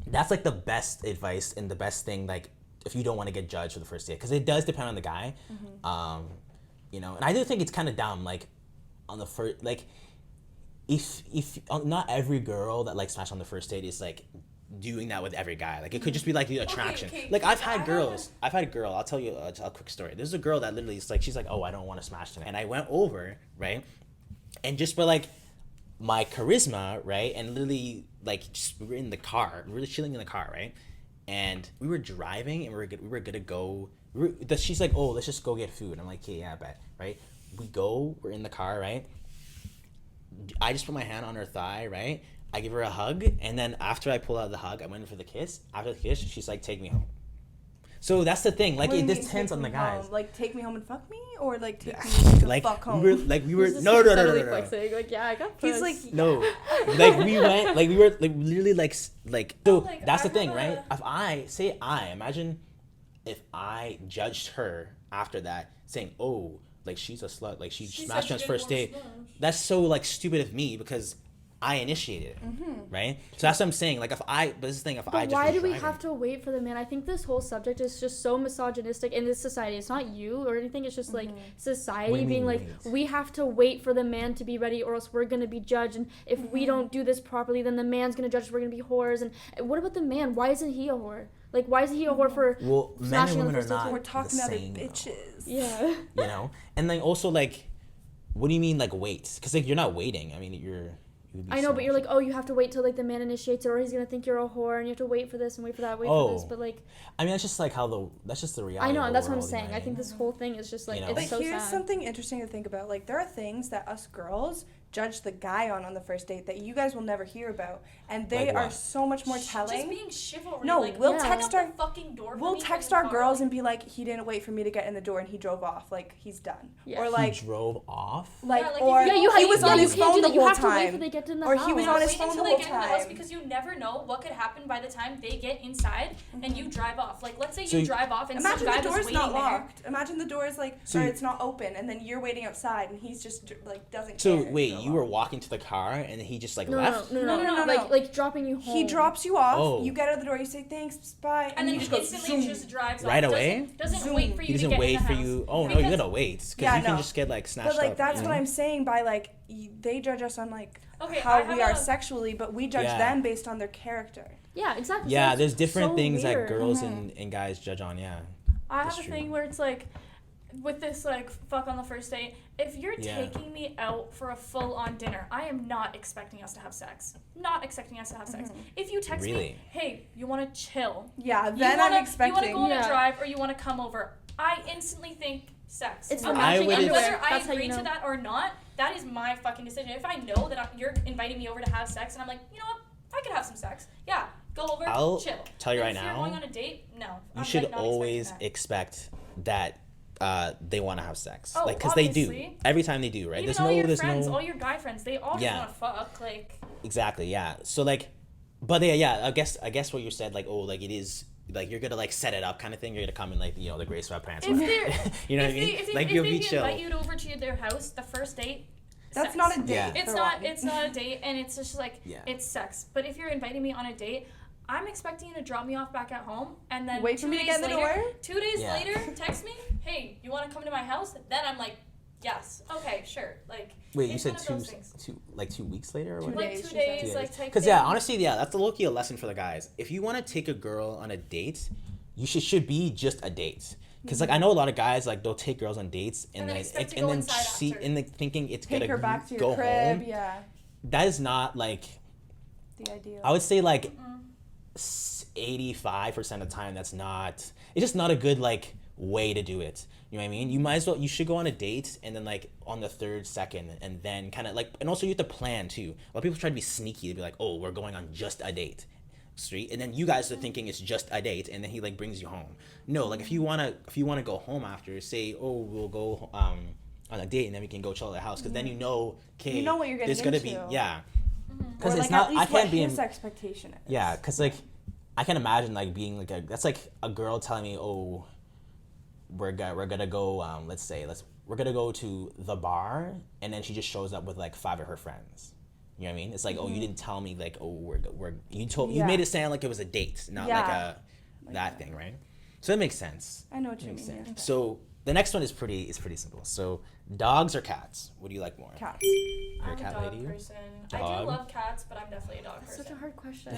that's like the best advice and the best thing, like if you don't want to get judged for the first date, because it does depend on the guy. You know, and I do think it's kind of dumb, like on the first, like if not every girl that like smash on the first date is like doing that with every guy. Like it could just be like the attraction. okay, Like I've I had have girls. I've had a girl. I'll tell you a quick story. There's a girl that literally is like, she's like, oh, I don't want to smash tonight. And I went over, right, and just for like my charisma, right, and literally like just, we were in the car, we were chilling in the car, right, and we were driving and we were gonna go. She's like, oh, let's just go get food. I'm like, yeah, I bet, right. We're in the car, right. I just put my hand on her thigh, right? I give her a hug, and then after I pull out the hug, I went in for the kiss. After the kiss, she's like, take me home. So that's the thing. Like What do it you mean, depends take on the me guys. home? Like take me home and fuck me, or like take me to Like fuck home. we were He's just, no like, no no no subtly no no. flexing, like, yeah, I got He's puss. like, No, like we went, like we were, like literally, like so. like, That's the I thing, have right? a- If imagine if I judged her after that, saying, "Oh, like she's a slut, like she smashed me on first date." That's so like stupid of me because I initiated it, right? So that's what I'm saying. Like but this is the thing. If I But just why was do we driving- have to wait for the man? I think this whole subject is just so misogynistic in this society. It's not you or anything. It's just like society What do you being mean, like, we have to wait for the man to be ready or else we're going to be judged. And if we don't do this properly, then the man's going to judge us. We're going to be whores. And what about the man? Why isn't he a whore? Like, why is he a whore for Well, men and smashing on the women are first date? not we're talking the about same, the though. bitches. Yeah. You know, and then also like, what do you mean like wait? Because like you're not waiting. I mean you would be I know, so but you're much- like, oh, you have to wait till like the man initiates it, or he's gonna think you're a whore, and you have to wait for this and wait for that, wait for this. Oh. But like, I mean, that's just like that's just the reality. I know, of and the that's what I'm world, you know saying. what I think mean? this whole thing is just like, You know? it's But so here's sad. something interesting to think about. Like, there are things that us girls judge the guy on the first date that you guys will never hear about, and they Like are what? so much more Just telling. being chivalry. No, like, we'll open text up our- the fucking door for We'll me text from our the girls car. and be like, he didn't wait for me to get in the door and he drove off. Like, he's done. Yeah. Or He like, He drove off. like, Yeah, like, or if you- Yeah, you he have, was yeah, on you his can't phone do the that. You whole have to wait time. till they get in the Or house. he was Yeah, on his wait phone until the they whole get in the house time. because you never know what could happen by the time they get inside and you drive off. Like, let's say So you you- drive off and Imagine some guy the was door's waiting not there. locked. Imagine the door is like, So or you- it's not open, and then you're waiting outside, and he's just like doesn't So care. wait, you were walking to the car and he just like No, left. No. Like dropping you home. He drops you off. Oh. You get out of the door. You say thanks, bye, And then he he just goes instantly zoom. just drives Right off. away? Doesn't Zoom. wait for you He to doesn't get wait in the for house. you. Oh no, Because- you gotta wait because Yeah, you can no. just get like snatched But like up. that's you what know? I'm saying by like they judge us on like Okay, how I we have are a- sexually, but we judge Yeah. them based on their character. Yeah, exactly. Yeah, So there's it's different so things that weird. girls and guys judge on. Yeah. I That's have a true. thing where it's like, with this like fuck on the first date, if you're Yeah. taking me out for a full-on dinner, I am not expecting us to have sex. Not expecting us to have sex. If you text me, Really? hey, you want to chill? Yeah, You then wanna, I'm expecting. You want to go on Yeah. a drive or you want to come over? I instantly think sex. It's the Okay? matching would- And whether underwear. I That's how agree you know. to that or not, that is my fucking decision. If I know that you're inviting me over to have sex and I'm like, you know what, I could have some sex. Yeah, go over, I'll chill. tell you And right if now, you're going on a date, no. You I'm, should like, not always expecting expect that they want to have sex, Oh, like because they do obviously. every time they do, right? Even There's all no, your there's friends, no all your guy friends, they all just Yeah. want to fuck. Like, exactly, yeah. So like, but yeah, I guess what you said, like, oh, like it is. Like you're gonna like set it up kind of thing. You're gonna come in like the gray sweatpants. if they're, you know what I if mean? they, if they, Like if you'll they be chill. invite you over to their house, the first date. That's sex. not a date. Yeah. It's for not. one. It's not a date, and it's just like Yeah. it's sex. But if you're inviting me on a date, I'm expecting you to drop me off back at home, and then Wait for 2 me to days get in the later, door? 2 days Yeah. later, text me, hey, you want to come to my house? Then I'm like, yes, okay, sure. Like, Wait, you it's said one of those things. 2 weeks later or what? days, Like 2 she days, said. like type Because thing. yeah, honestly, yeah, that's the low-key a lesson for the guys. If you want to take a girl on a date, you should be just a date. Because like I know a lot of guys like they'll take girls on dates and And then then expect to and go then inside see after. and then thinking it's Take gonna her back to your go crib. home. Yeah, That is not like the ideal. I would say like 85% of the time that's not. It's just not a good like way to do it. You know what I mean? You should go on a date and then like on the third, second, and then kind of like, and also you have to plan too. A lot of people try to be sneaky to be like, oh, we're going on just a date, street, and then you guys are thinking it's just a date, and then he like brings you home. No, like if you wanna go home after, say, oh, we'll go on a date and then we can go chill at the house, because then you know, okay, You know what you're getting there's gonna into. be yeah, or because like it's not. at least I can't what be his in. expectation is. Yeah, because like I can imagine like being like that's like a girl telling me, oh, we're gonna go we're gonna go to the bar, and then she just shows up with like 5 of her friends. You know what I mean? It's like, oh, you didn't tell me like, oh, you Yeah. made it sound like it was a date, not like Yeah. that thing, right? So that makes sense. I know what you Makes mean. sense. So the next one is pretty simple. So dogs or cats? What do you like more? Cats. You're I'm a a cat dog lady? person. I Dog? do love cats, but I'm definitely a dog person. Such a hard question.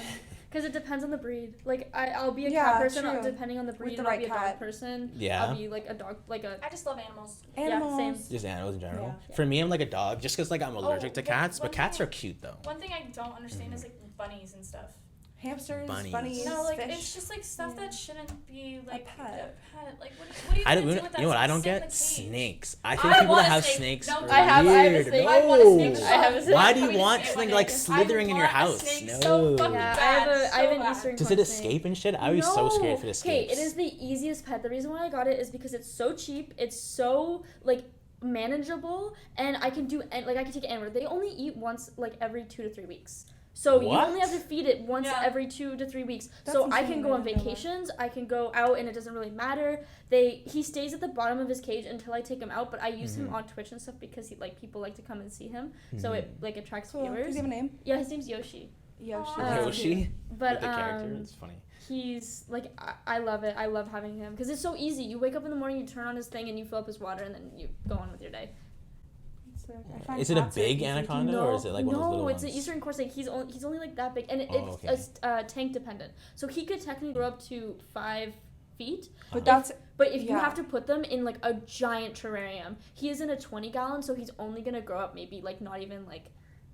Because it depends on the breed. Like, I'll be a Yeah, cat person true. depending on the breed, the and I'll right be a cat. dog person. Yeah. I'll be like a dog, like a. I just love animals. Animals. Yeah, same. Just animals in general. Yeah. For me, I'm like a dog, just because like I'm allergic to but cats, one but cats thing- are cute though. One thing I don't understand is like bunnies and stuff. Hamsters, Bunnies. bunnies, No, like fish. it's just like stuff that shouldn't be like A pet. Like what are you gonna do with that? You know what I don't Sit in get? the cage. Snakes. I think people want that a have snake. snakes No, are I have a weird. snake. No. I want a snake. I have a snake. Why do you I'm gonna want say something one like day. slithering in your I want a house? snake No. so fucking Yeah, bad, I have so an bad. Eastern Does it corn escape snake. and shit? I was so scared if it Okay, escapes. it is the easiest pet. The reason why I got it is because it's so cheap. It's so like manageable, and I can do and like I can take it anywhere. They only eat once like every 2 to 3 weeks. So you What? only have to feed it once Yeah. every 2 to 3 weeks. That's So I insane. can go on I didn't know that. vacations. I can go out, and it doesn't really matter. He stays at the bottom of his cage until I take him out. But I use him on Twitch and stuff because people like to come and see him. So it like attracts Cool. Does viewers. he have a name? Yeah, his name's Yoshi. Yoshi. Yoshi? But With the character, it's funny. he's like I love it. I love having him because it's so easy. You wake up in the morning, you turn on his thing, and you fill up his water, and then you go on with your day. I find Is it a cats are big easy. anaconda or is it like one of those little it's ones? an Eastern corn snake. He's only like that big, and Oh, it's tank dependent. So he could technically grow up to 5 feet. But that's But if you Yeah. have to put them in like a giant terrarium, he is in a 20-gallon, so he's only gonna grow up maybe like not even like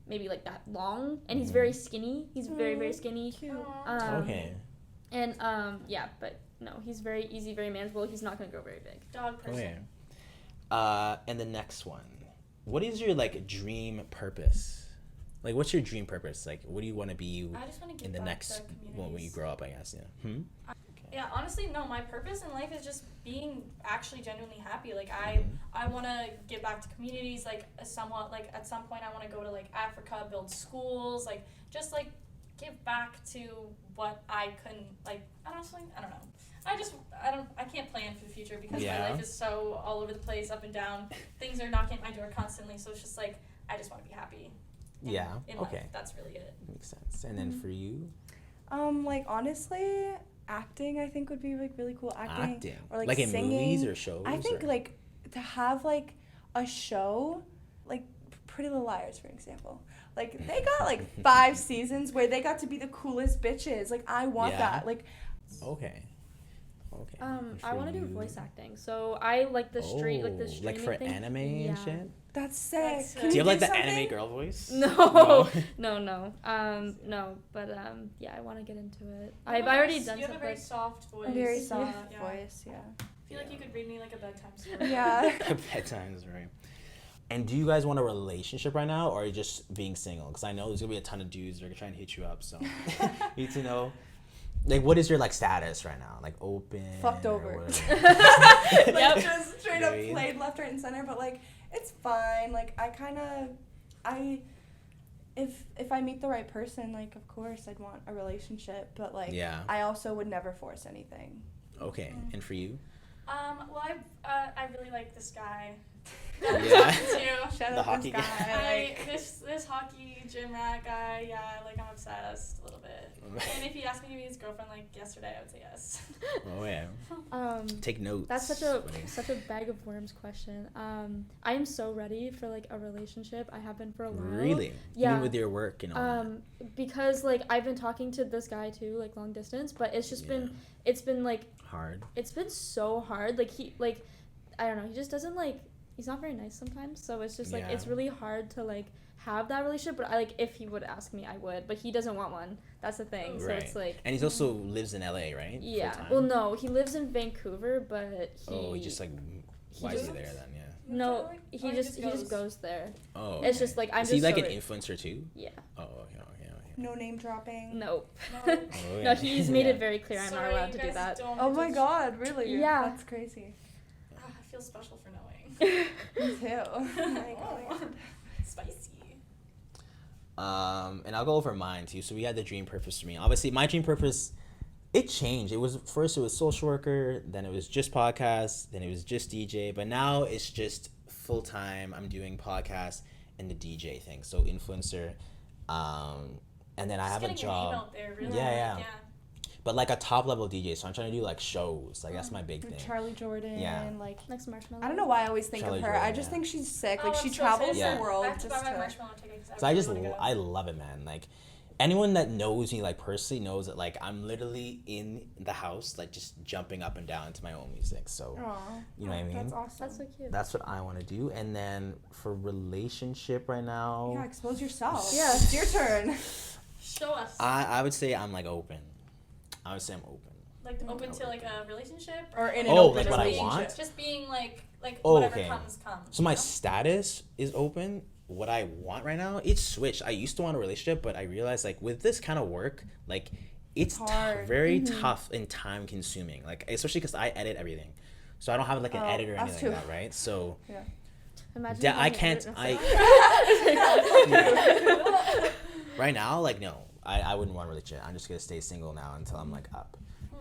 maybe like that long, and he's very skinny. He's very skinny. cute. Okay. And yeah, but no, he's very easy, very manageable. He's not gonna grow very big. Dog person. Okay. And the next one. What is your like dream purpose? Like, what's your dream purpose? Like, what do you want to be I just want to give in the back next to when you communities. grow up? I guess. Yeah. Yeah, honestly, no. My purpose in life is just being actually genuinely happy. Like I want to give back to communities. Like somewhat, like at some point, I want to go to like Africa, build schools, like just like give back to what I couldn't. Like honestly, I don't know. I can't plan for the future because Yeah. my life is so all over the place, up and down. Things are knocking at my door constantly, so it's just like I just want to be happy. Yeah. In Okay. life. That's really it. Makes sense. And then for you, Like honestly, acting I think would be like really cool. Acting. Or like in singing. movies or shows. I think or? like to have like a show, like Pretty Little Liars for example. Like they got like 5 seasons where they got to be the coolest bitches. Like I want Yeah. that. Like Okay. Okay. And I for want to do you- voice acting. So I like the street, like the Oh, streaming like for thing. anime Yeah. and shit. that's sick. That's Can sick. Do you have like give the anime something? girl voice? No, no. But yeah, I want to get into it. I've already done You have a stuff very like soft voice. A very Yeah. soft Yeah. voice, yeah. I feel like you could read me like a bedtime story. Yeah. Bedtimes, right? And do you guys want a relationship right now, or are you just being single? Because I know there's gonna be a ton of dudes that are trying to hit you up, so need to know. Like, what is your like status right now? Like, open. Fucked or over. whatever? Like Yep. just straight up Right. played left, right, and center. But like, it's fine. Like if I meet the right person, like of course I'd want a relationship. But like, Yeah. I also would never force anything. Okay, and for you? Well, I really like this guy. Yeah. Too. Shout The out hockey this guy. guy. I, this hockey gym rat guy, yeah, like I'm obsessed a little bit. And if he asked me to be his girlfriend like yesterday, I would say yes. Oh yeah. Take notes. That's such Funny. a bag of worms question. I am so ready for like a relationship. I have been for a while. Really? Yeah. Even with your work and all that. Because like I've been talking to this guy too, like long distance, but it's just Yeah. it's been like Hard. it's been so hard. Like I don't know, he just doesn't like, he's not very nice sometimes, so it's just like Yeah. it's really hard to like have that relationship. But I like, if he would ask me, I would, but he doesn't want one. That's the thing. So Right. it's like, And he's also lives in LA, right? yeah, Full-time? well no, he lives in Vancouver, but He just like why is he there then? Yeah. no, He he just goes there. Oh. It's okay. just like, I'm Is just he like so an influencer too? yeah. Oh, okay. No name dropping. Nope. Oh, No, yeah. he's made Yeah. it very clear I'm not allowed to do that. Oh my god, really? Yeah. That's crazy. I feel special for knowing. Me too. Oh my god. Spicy. And I'll go over mine too. So we had the dream purpose for me. Obviously, my dream purpose, it changed. It was social worker, then it was just podcast, then it was just DJ, but now it's just full time. I'm doing podcast and the DJ thing. So influencer, and then I have a Just getting your name job. out there, really. Yeah. Like, But like a top level DJ, so I'm trying to do like shows. Like that's my big thing. Charlie Jordan, Yeah. like Next marshmallow. I don't know why I always think Charlie of her. Jordan, I just yeah. think she's sick. Oh, Like she I'm so travels excited. the world I have to just buy my to. marshmallow ticket 'cause So I really wanna go. I love it, man. Like anyone that knows me like personally knows that like I'm literally in the house like just jumping up and down to my own music. So Aw, you know what I mean? That's awesome. That's so cute. That's what I want to do. And then for relationship right now, Yeah, expose yourself. Yeah. It's your turn. Show us. I would say I'm like open. I would say I'm open. Like open to like a relationship or in an open open like what I relationship. want? Just being like Oh, whatever okay. comes. So my status is open. What I want right now, it's switched. I used to want a relationship, but I realized like with this kind of work, like it's hard. very tough and time consuming. Like especially because I edit everything, so I don't have like an editor or anything like that, right? So Yeah. Imagine I having can't. it. Right now, like no, I wouldn't want a relationship. I'm just gonna stay single now until I'm like up.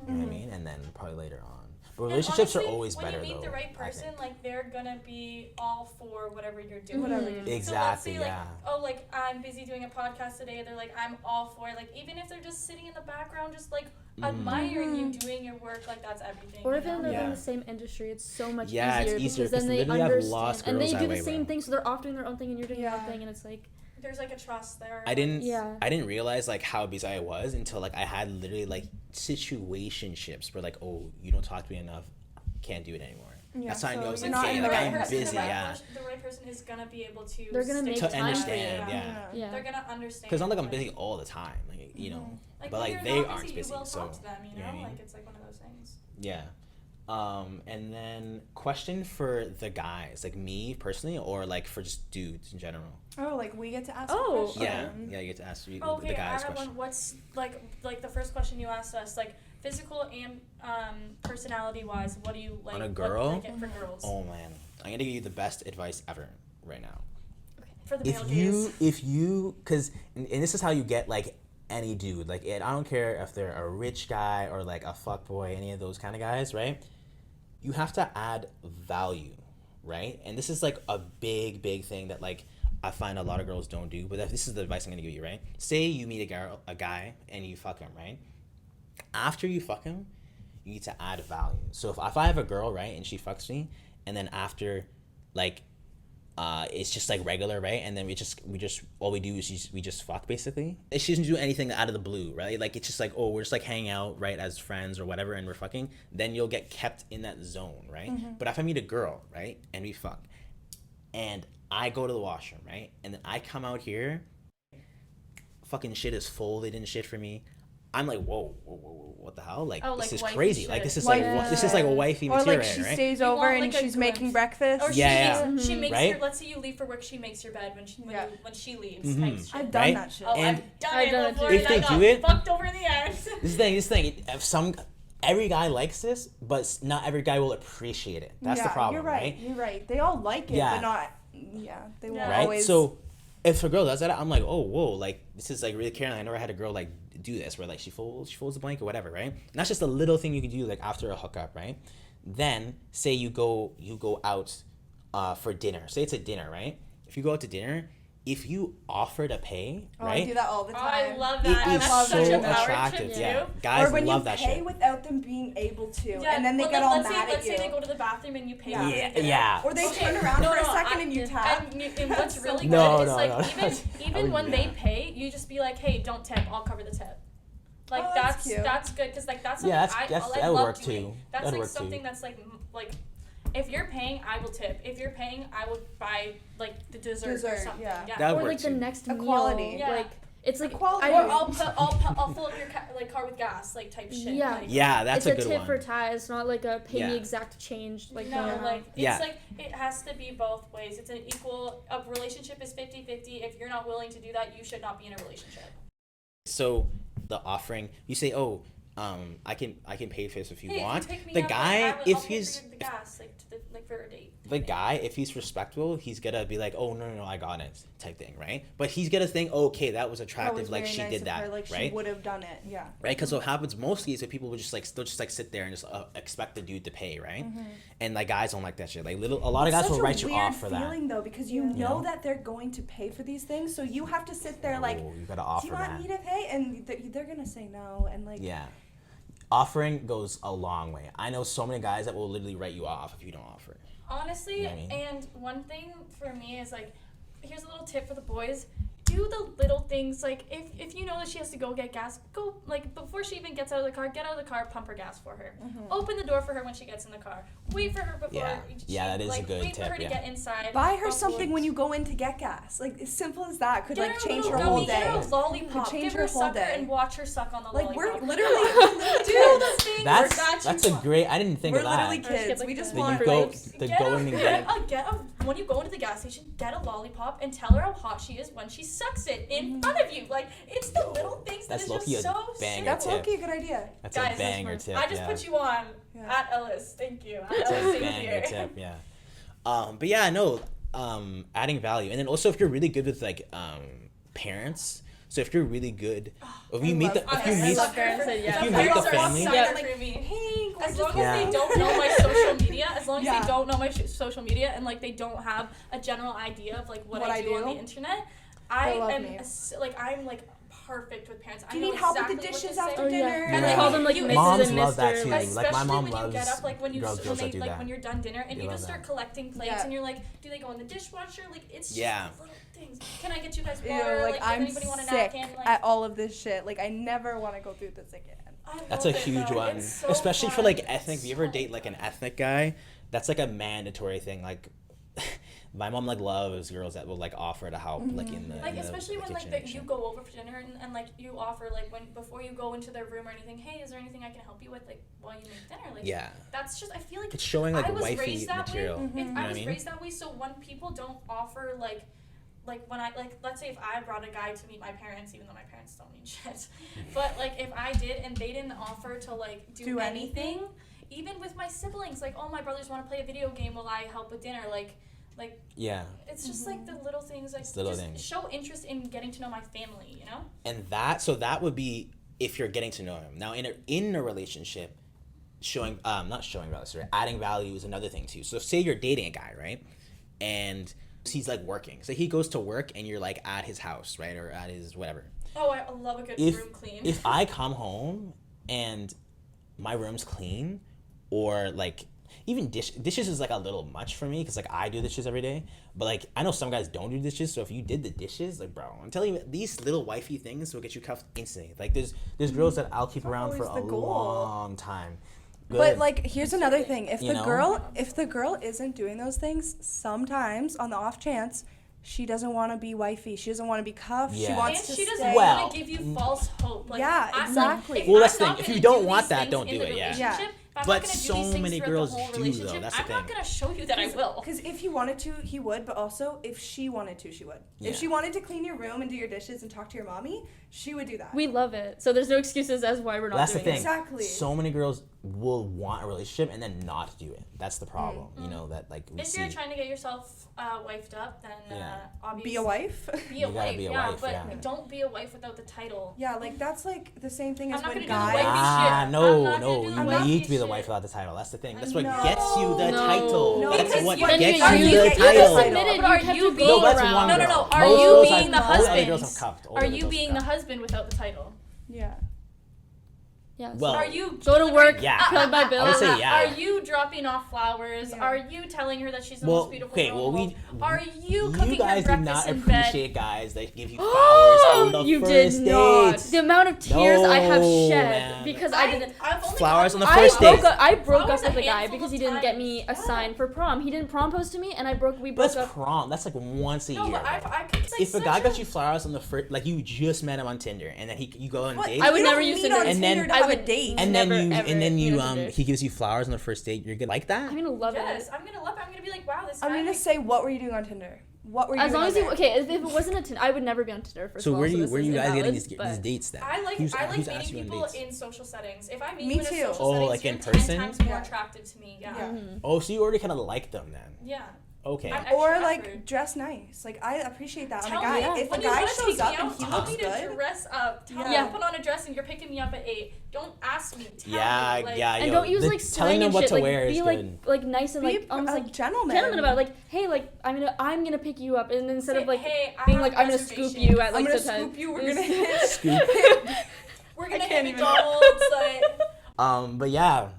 You know what I mean? And then probably later on. But And relationships honestly, are always better though. When you meet the right I person, think. like they're gonna be all for whatever you're doing. Whatever you're doing. Exactly. So let's say, Yeah. like, oh, like I'm busy doing a podcast today. They're like, I'm all for it. Like even if they're just sitting in the background, just like admiring you doing your work, like that's everything. Or you even know? they're in Yeah. the same industry, it's so much Yeah, it's easier easier because then 'cause they literally I've understand lost and they girls do that the way, same bro. thing, so they're off doing their own thing and you're doing your Yeah. own thing, and it's like There's like a trust there. I didn't Yeah. I didn't realize like how busy I was until like I had literally like situationships where like, oh, you don't talk to me enough, can't do it anymore. Yeah, That's how I so knew I was you're like, not hey, in the like right I'm person, busy, yeah. The right person is gonna be able to. They're gonna stick make To time for understand, you. yeah. Yeah. They're gonna understand. Because not like I'm busy all the time, like you know. Like, But when like you're they not aren't busy, busy, you will so talk to them, you know, what I mean? like it's like one of those things. Yeah. And then question for the guys, like me personally, or like for just dudes in general. Oh, like we get to ask. Oh, a question. Yeah, you get to ask Okay, the I guys have question. one. What's like the first question you asked us, like physical and personality wise, what do you like On a what, girl? like, for girls? Oh man, I'm gonna give you the best advice ever right now. For the male If you, cause and this is how you get like any dude. Like I don't care if they're a rich guy or like a fuck boy, any of those kind of guys, right? You have to add value, right? And this is like a big thing that like I find a lot of girls don't do. But this is the advice I'm gonna give you, right? Say you meet a guy and you fuck him, right? After you fuck him, you need to add value. So if I have a girl, right, and she fucks me, and then after, like, it's just like regular, right? And then we just all we do is we just fuck basically. She doesn't do anything out of the blue, right? Like it's just like, oh, we're just like hanging out, right, as friends or whatever, and we're fucking. Then you'll get kept in that zone, right? But if I meet a girl, right, and we fuck, and I go to the washroom, right, and then I come out here, fucking shit is folded and shit for me. I'm like, whoa, what the hell? Like, Oh, this like is wifey crazy. shit. Like, this is Wifey like, this is like a wifey Or material, like she right? stays You over want, and like, a she's making glimpse. breakfast. Or Yeah, she makes Right? your, let's say you leave for work, she makes your bed when Yeah. she leaves. Type shit. I've done Right? that shit. Oh, And I've done I've it done it before. too. and If they I got do it- fucked over in the ass. This thing, if every guy likes this, but not every guy will appreciate it. That's the problem, You're right. You're right. They all like it, Yeah. but not. Yeah, they won't Yeah. right? always. So if a girl does that, I'm like, oh, whoa, like this is like really caring. I never had a girl like do this where like she folds the blanket, whatever, right? And that's just a little thing you can do like after a hookup, right? Then say you go out for dinner. Say it's a dinner, right? If you go out to dinner, if you offer to pay, Oh, right? I do that all the Oh, time. I love It that. is That's so such a power attractive, trip yeah. too. Guys or when love you that pay shit. without them being able to, Yeah, and then they well, get all let's mad say, at you. Let's say they go to the bathroom and you pay. Yeah, for dinner. yeah. Or they Okay, turn around no, for a no, second and you tap. And what's really No, good is no, like no, I even would when do they that. pay, you just be like, hey, don't tip, I'll cover the tip. Like Oh, that's cute. that's good because like that's something Yeah, I that'll love work doing. too. That's That'll like work too. something that's like if you're paying, I will tip. If you're paying, I will buy like the dessert or Dessert, something. yeah. That or would like work the too. next Equality. meal. Yeah. Like it's like Equality. Or I'll fill up your car with gas, like type shit. Yeah. Like, Yeah, that's it's a a good tip one. for ties. It's not like a pay Yeah. me exact change. Like no, going like out. it's Yeah. like it has to be both ways. It's an equal. A relationship is 50-50. If you're not willing to do that, you should not be in a relationship. So the offering, you say, oh, I can pay for this if you Hey, want. if you pick me The up, guy, I'll if pay he's for the gas, like to the, like for a date. the guy, if he's respectful, he's gonna be like, oh no, I got it, type thing, right? But he's gonna think, okay, that was That attractive, was like very she nice did of that, her, like right? she would have done it. Yeah. Right? Because what happens mostly is that people will just like still just like sit there and just expect the dude to pay, right? And like guys don't like that shit. Like a lot of guys will write you off for It's such a that. weird feeling though, because you You know know? that they're going to pay for these things, so you have to sit there like, Oh, you gotta do offer you want that. me to pay? And they're gonna say no, and like. Yeah. Offering goes a long way. I know so many guys that will literally write you off if you don't offer. Honestly, You know what I mean? and one thing for me is like, here's a little tip for the boys. do the little things. Like, if you know that she has to go get gas, go, like, before she even gets out of the car, get out of the car, pump her gas for her. Open the door for her when she gets in the car. Wait for her before that is like, a good wait tip, for her to get inside. Buy her something when you go in to get gas. Like, as simple as that could, like, change her gummy, whole get day. her a lollipop. Change Give her her a whole sucker day. and watch her suck on the Like, lollipop. we're literally do the things That's a great. I didn't think We're of that. literally kids. We just That want you go, like, the going and getting. When you go into the gas station, get a lollipop and tell her how hot she is when she sucks it in front of you. Like, it's the little things That's that is low-key just a so banger sick. that's tip. okay, a good idea. That's Guys, a banger tip. I just put you on at Ellis. Thank you. At That's Ellis, a same banger here. tip. Yeah. But yeah, no. Adding value, and then also if you're really good with like parents. So if you're really good, if you meet the family, As long as they don't know my social media, they don't know my social media, and like they don't have a general idea of like what I do on the internet, I'm like perfect with parents. Do you need help with the dishes after dinner? And they call them like Mrs. Moms and love Mr. that too. Especially Like my mom when loves you get up, like when girls that do that. when you're done dinner and They you love just start that. collecting plates and you're like, do they go in the dishwasher? Like it's just the little things. Can I get you guys water? Like, does I'm anybody want a sick napkin? Like, at all of this shit. Like, I never want to go through this again. That's a huge one, so especially for fun. like ethnic. If you ever date like an ethnic guy, that's like a mandatory thing. Like, my mom like loves girls that will like offer to help like in the like in especially the when kitchen like you go over for dinner and like you offer like when before you go into their room or anything, hey, is there anything I can help you with like while you make dinner? Like that's just I feel like it's showing like I was wifey raised that material. way. You know I was what I mean? raised that way, so when people don't offer like when I like let's say if I brought a guy to meet my parents, even though my parents don't mean shit, but like if I did and they didn't offer to like do anything, even with my siblings, like oh my brothers want to play a video game while I help with dinner, like it's just like the little things, like just show interest in getting to know my family, you know. And that would be if you're getting to know him. Now in a relationship, adding value is another thing too. So say you're dating a guy, right, and he's like working. So he goes to work and you're like at his house, right, or at his whatever. Oh, I love a good room clean. If I come home and my room's clean, or like even dishes is like a little much for me because like I do dishes every day, but like I know some guys don't do dishes. So if you did the dishes, like bro, I'm telling you, these little wifey things will get you cuffed instantly. Like there's girls that I'll keep around for a long time. Good. But like here's another thing: if the girl isn't doing those things, sometimes on the off chance she doesn't want to be wifey. She doesn't want to be cuffed. Yeah. She wants and to she stay. doesn't want to give you false hope. Like, exactly. Well, that's the thing. If you don't want that, don't do it. Yeah. But so many girls do though. That's the thing. I'm not gonna show you that I will. Because if he wanted to, he would. But also, if she wanted to, she would. Yeah. If she wanted to clean your room and do your dishes and talk to your mommy, she would do that. We love it. So there's no excuses as why we're not That's doing the thing. it. Exactly. So many girls will want a relationship and then not do it. That's the problem. You know that like we see. If you're trying to get yourself wifed up, then obviously be a wife. Be a wife. Be a wife, but don't be a wife without the title. Yeah, like that's like the same thing as when guys. No, you need to be the wife without the title. That's the thing. That's what gets you the title. No, that's what you gets are you you the get title. submitted. But are You you kept being going that's around. one no? girl. Are Most you girls being the all the other husband? girls have cuffed. All Are the you girls being have the cuffed. husband without the title? Yeah. Yeah. Well, Are you go to work? Yeah. Pay my bills. I would say yeah. Are you dropping off flowers? Yeah. Are you telling her that she's the most beautiful girl in the world? Are you cooking you guys her do breakfast not in bed? appreciate guys that give you flowers on the You first did not. date. The amount of tears I have No, shed man. because I didn't. Flowers on the first date. I broke up Flowers with a a guy handful because of he didn't get times. me a sign for prom. He didn't propose to me, and we broke That's up. prom. That's like once a No, year. but I could say If a guy got you flowers on the first, like you just met him on Tinder, and then you go on dates, I would You never don't use meet Tinder. on And then- Tinder to I have would a date. and never, then ever you use Tinder. he gives you flowers on the first date. You're good like that. I'm gonna love Yes, it. I'm gonna love it. I'm gonna be like, wow, this guy. I'm gonna like, say, what were you doing on Tinder? What were you As doing long on as you there? if it wasn't a Tinder, I would never be on Tinder. First So of all, where this you is guys getting invalid, these but dates then? I like Who's meeting asking you on people dates? in social settings. If I meet Me you in too. a social Oh, setting, like in you're person? 10 times more Yeah. attractive to me. Yeah. Yeah. Oh, so you already kind of like them then? Yeah. Okay. I'm Or extra like effort. dress nice. Like I appreciate that. Tell on a guy, me, if a when you guy wanna shows take up me and out, he tell looks me to good, dress up. Tell me Yeah. to put on a dress and you're picking me up at 8. Don't ask me. Tell Yeah, me. Like, yeah, And yo, don't use the- like telling slang them and what shit. to Like wear be is like good. nice and be like almost a like gentleman. about it. Like hey, like I'm gonna pick you up, and instead Say, of like hey, I being have like I'm gonna scoop reservations. you at I'm like gonna the time. scoop you. We're gonna hit. Scoop. We're gonna I hit can't even- McDonald's. Like, But yeah,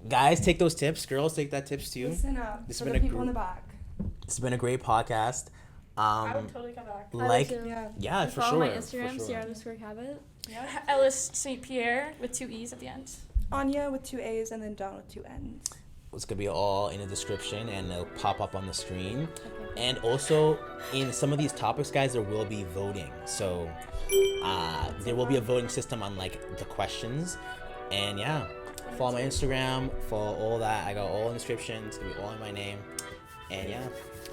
guys, take those tips. Girls, take that tips too. Listen up This for has the been a people in the back. It's been a great podcast. I would totally come back. Like, yeah, for follow sure. my Instagram, for sure. Sierra_Cabot. Yeah. Ellis St. Pierre with 2 E's at the end. Anya with 2 A's and then Dawn with 2 N's. It's gonna be all in the description and it'll pop up on the screen. And also in some of these topics, guys, there will be voting. So there will be a voting system on like the questions. And yeah, follow my Instagram, follow all that. I got all in the description. It's gonna be all in my name. And yeah,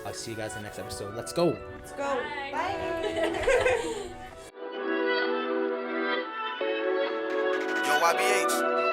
I'll see you guys in the next episode. Let's go. Let's go. Bye. Yo, YBH.